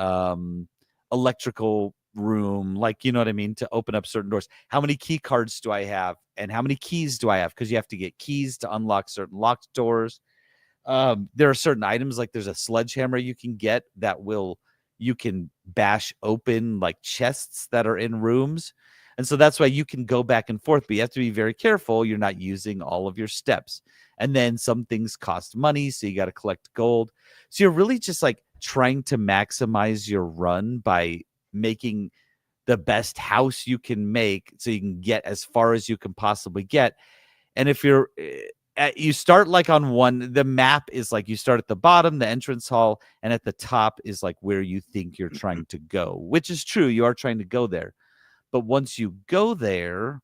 electrical room? Like, you know what I mean? To open up certain doors. How many key cards do I have? And how many keys do I have? Because you have to get keys to unlock certain locked doors. There are certain items, like there's a sledgehammer you can get that you can bash open like chests that are in rooms. And so that's why you can go back and forth, but you have to be very careful you're not using all of your steps. And then some things cost money, so you got to collect gold. So you're really just like trying to maximize your run by making the best house you can make, so you can get as far as you can possibly get. And if you start like on one, the map is like you start at the bottom, the entrance hall, and at the top is like where you think you're trying to go, which is true. You are trying to go there. But once you go there,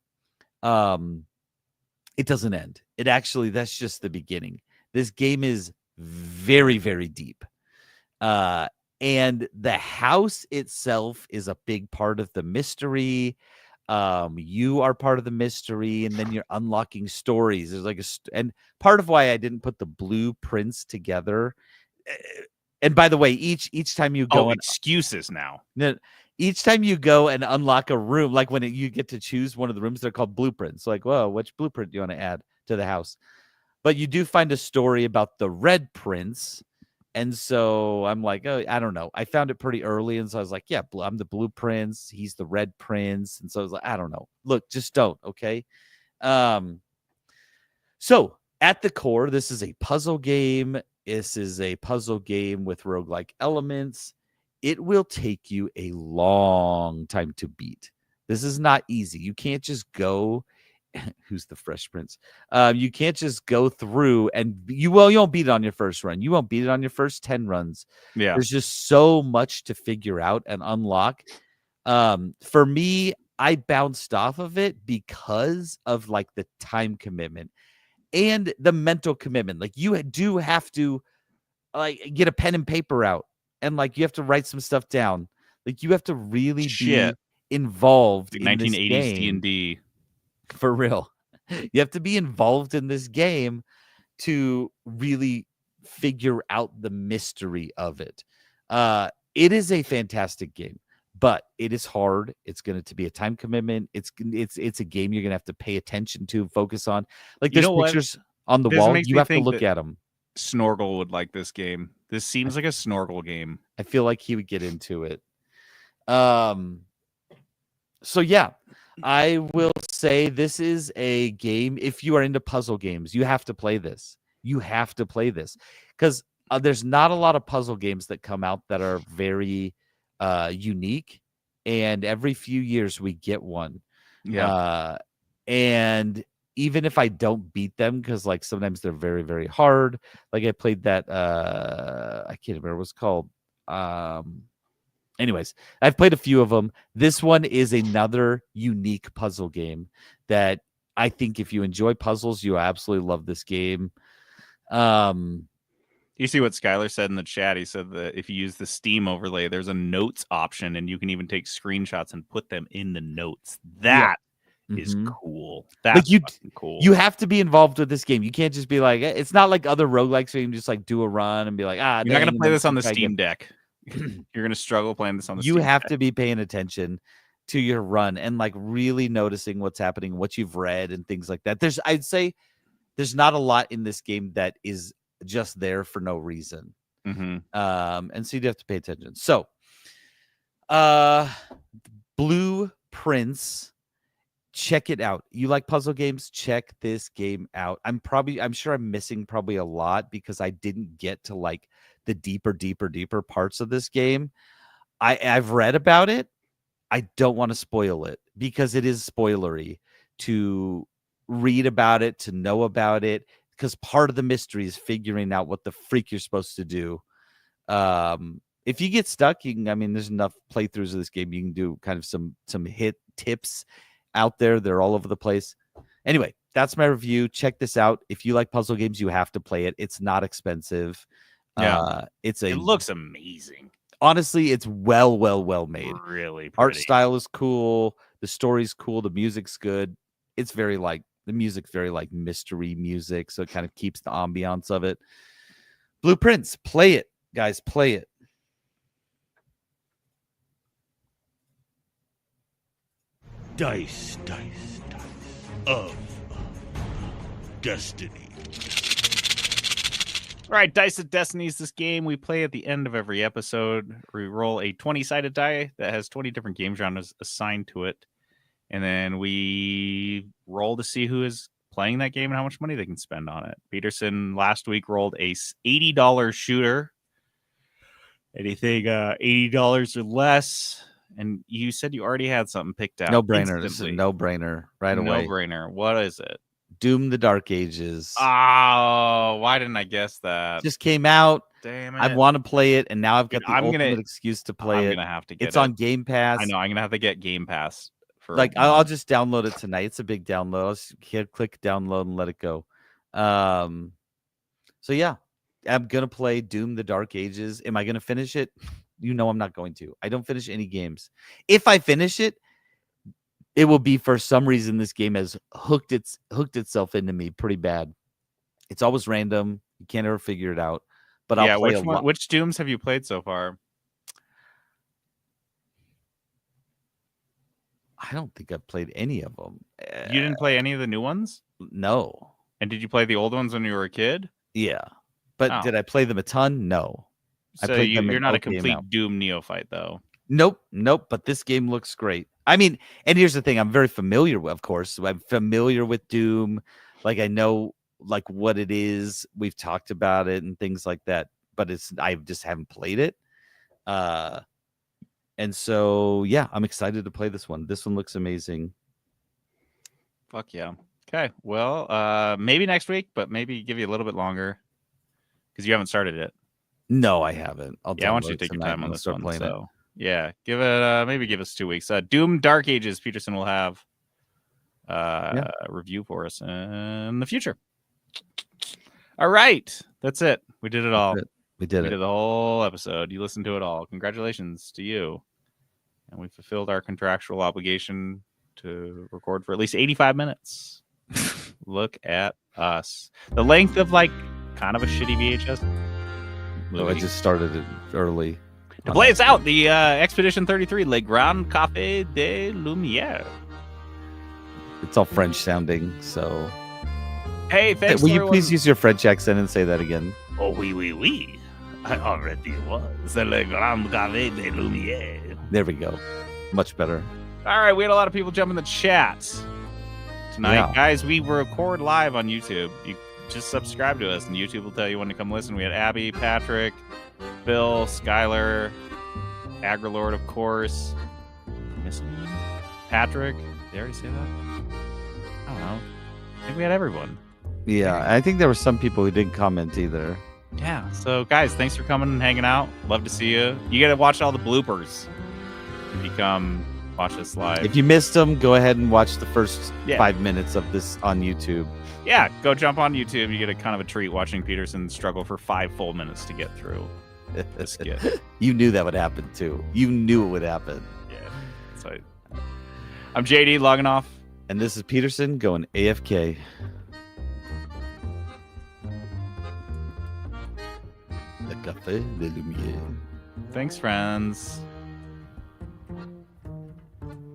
it doesn't end. That's just the beginning. This game is very, very deep. And the house itself is a big part of the mystery. You are part of the mystery, and then you're unlocking stories. There's like and part of why I didn't put the blueprints together. And by the way, each time you go excuses now. Each time you go and unlock a room, like when you get to choose one of the rooms, they're called blueprints. Like, whoa, which blueprint do you want to add to the house? But you do find a story about the Red Prince. And so I'm like, oh, I don't know. I found it pretty early. And so I was like, yeah, I'm the Blue Prince. He's the Red Prince. And so I was like, I don't know. Look, just don't. Okay. So at the core, this is a puzzle game. This is a puzzle game with roguelike elements. It will take you a long time to beat. This is not easy. You can't just go. Who's the Fresh Prince? You can't just go through and you won't beat it on your first run. You won't beat it on your first 10 runs. Yeah. There's just so much to figure out and unlock. For me, I bounced off of it because of like the time commitment and the mental commitment. Like you do have to like get a pen and paper out and like you have to write some stuff down. Like you have to really be involved in 1980s this game. D&D. For real. You have to be involved in this game to really figure out the mystery of it. It is a fantastic game, but it is hard. It's going to be a time commitment. It's a game you're going to have to pay attention to, focus on. Like there's pictures on the wall. You have to look at them. Snorgle would like this game. This seems like a Snorgle game. I feel like he would get into it. So yeah, I will say this is a game. If you are into puzzle games, you have to play this. You have to play this because there's not a lot of puzzle games that come out that are very unique. And every few years we get one. Yeah. And even if I don't beat them, because like sometimes they're very, very hard. Like I played that I can't remember what it's called. Anyways, I've played a few of them. This one is another unique puzzle game that I think if you enjoy puzzles, you absolutely love this game. You see what Skylar said in the chat? He said that if you use the Steam overlay, there's a notes option, and you can even take screenshots and put them in the notes. That is cool. That's like cool. You have to be involved with this game. You can't just be like, it's not like other roguelikes where you can just like do a run and be like, you're not going to play this on the Steam Deck. You're going to struggle playing this on the Steam Deck. You have to be paying attention to your run and like really noticing what's happening, what you've read and things like that. I'd say there's not a lot in this game that is just there for no reason. And so you'd have to pay attention. So Blue Prince, check it out. You like puzzle games? Check this game out. I'm sure I'm missing probably a lot because I didn't get to like the deeper parts of this game. I've read about it. I don't want to spoil it because it is spoilery to read about it, to know about it, because part of the mystery is figuring out what the freak you're supposed to do. If you get stuck, there's enough playthroughs of this game. You can do kind of some hit tips out there. They're all over the place. Anyway, that's my review. Check this out. If you like puzzle games, you have to play it. It's not expensive. Yeah. It looks amazing. Honestly, it's well made. Really pretty. Art style is cool. The story's cool. The music's good. It's very like the music's very like mystery music, so it kind of keeps the ambiance of it. Blue Prince, play it, guys, play it. Dice of Destiny. All right, Dice of Destiny is this game we play at the end of every episode. We roll a 20-sided die that has 20 different game genres assigned to it. And then we roll to see who is playing that game and how much money they can spend on it. Peterson last week rolled a $80 shooter. Anything $80 or less. And you said you already had something picked out. No brainer. This is a no-brainer right away. No brainer. What is it? Doom the Dark Ages. Oh, why didn't I guess that? Just came out. Damn it. I want to play it, and now I've got the ultimate excuse to play it. I'm going to have to get it. It's on Game Pass. I know. I'm going to have to get Game Pass. I'll just download it tonight. It's a big download. I'll just click download and let it go. So yeah, I'm going to play Doom the Dark Ages. Am I going to finish it? I'm not going to. I don't finish any games. If I finish it, it will be, for some reason, this game has hooked itself into me pretty bad. It's always random. You can't ever figure it out. But I'll play which Dooms have you played so far? I don't think I've played any of them. You didn't play any of the new ones? No. And did you play the old ones when you were a kid? Yeah. But did I play them a ton? No. So you're not a complete Doom neophyte, though. Nope. But this game looks great. I mean, and here's the thing. I'm very familiar with, of course. I'm familiar with Doom. Like, I know like what it is. We've talked about it and things like that. But I just haven't played it. And so, yeah, I'm excited to play this one. This one looks amazing. Fuck yeah. Okay. Well, maybe next week, but maybe give you a little bit longer because you haven't started it. No, I haven't. I want you to take your time on this one. So, yeah, give us 2 weeks. Doom Dark Ages, Peterson will have a review for us in the future. All right. That's it. We did it all. We did the whole episode. You listened to it all. Congratulations to you. And we fulfilled our contractual obligation to record for at least 85 minutes. Look at us. The length of like kind of a shitty VHS movie. Oh, I just started it early. To play us out, the Expedition 33, Le Grand Café de Lumière. It's all French sounding, so... Hey, thanks, will you please use your French accent and say that again? Oh, oui. I already was. Le Grand Café de Lumière. There we go. Much better. All right, we had a lot of people jump in the chat tonight. Yeah. Guys, we record live on YouTube. You just subscribe to us, and YouTube will tell you when to come listen. We had Abby, Patrick, Bill, Skylar, Agrilord, of course. Missing anyone? Patrick. Did I already say that? I don't know. I think we had everyone. Yeah, I think there were some people who didn't comment either. Yeah. So, guys, thanks for coming and hanging out. Love to see you. You got to watch all the bloopers if you come watch us live. If you missed them, go ahead and watch the first 5 minutes of this on YouTube. Yeah, go jump on YouTube. You get a kind of a treat watching Peterson struggle for 5 full minutes to get through the skit. You knew that would happen, too. You knew it would happen. Yeah. So, I'm JD logging off. And this is Peterson going AFK. Le Café de Lumière. Thanks, friends.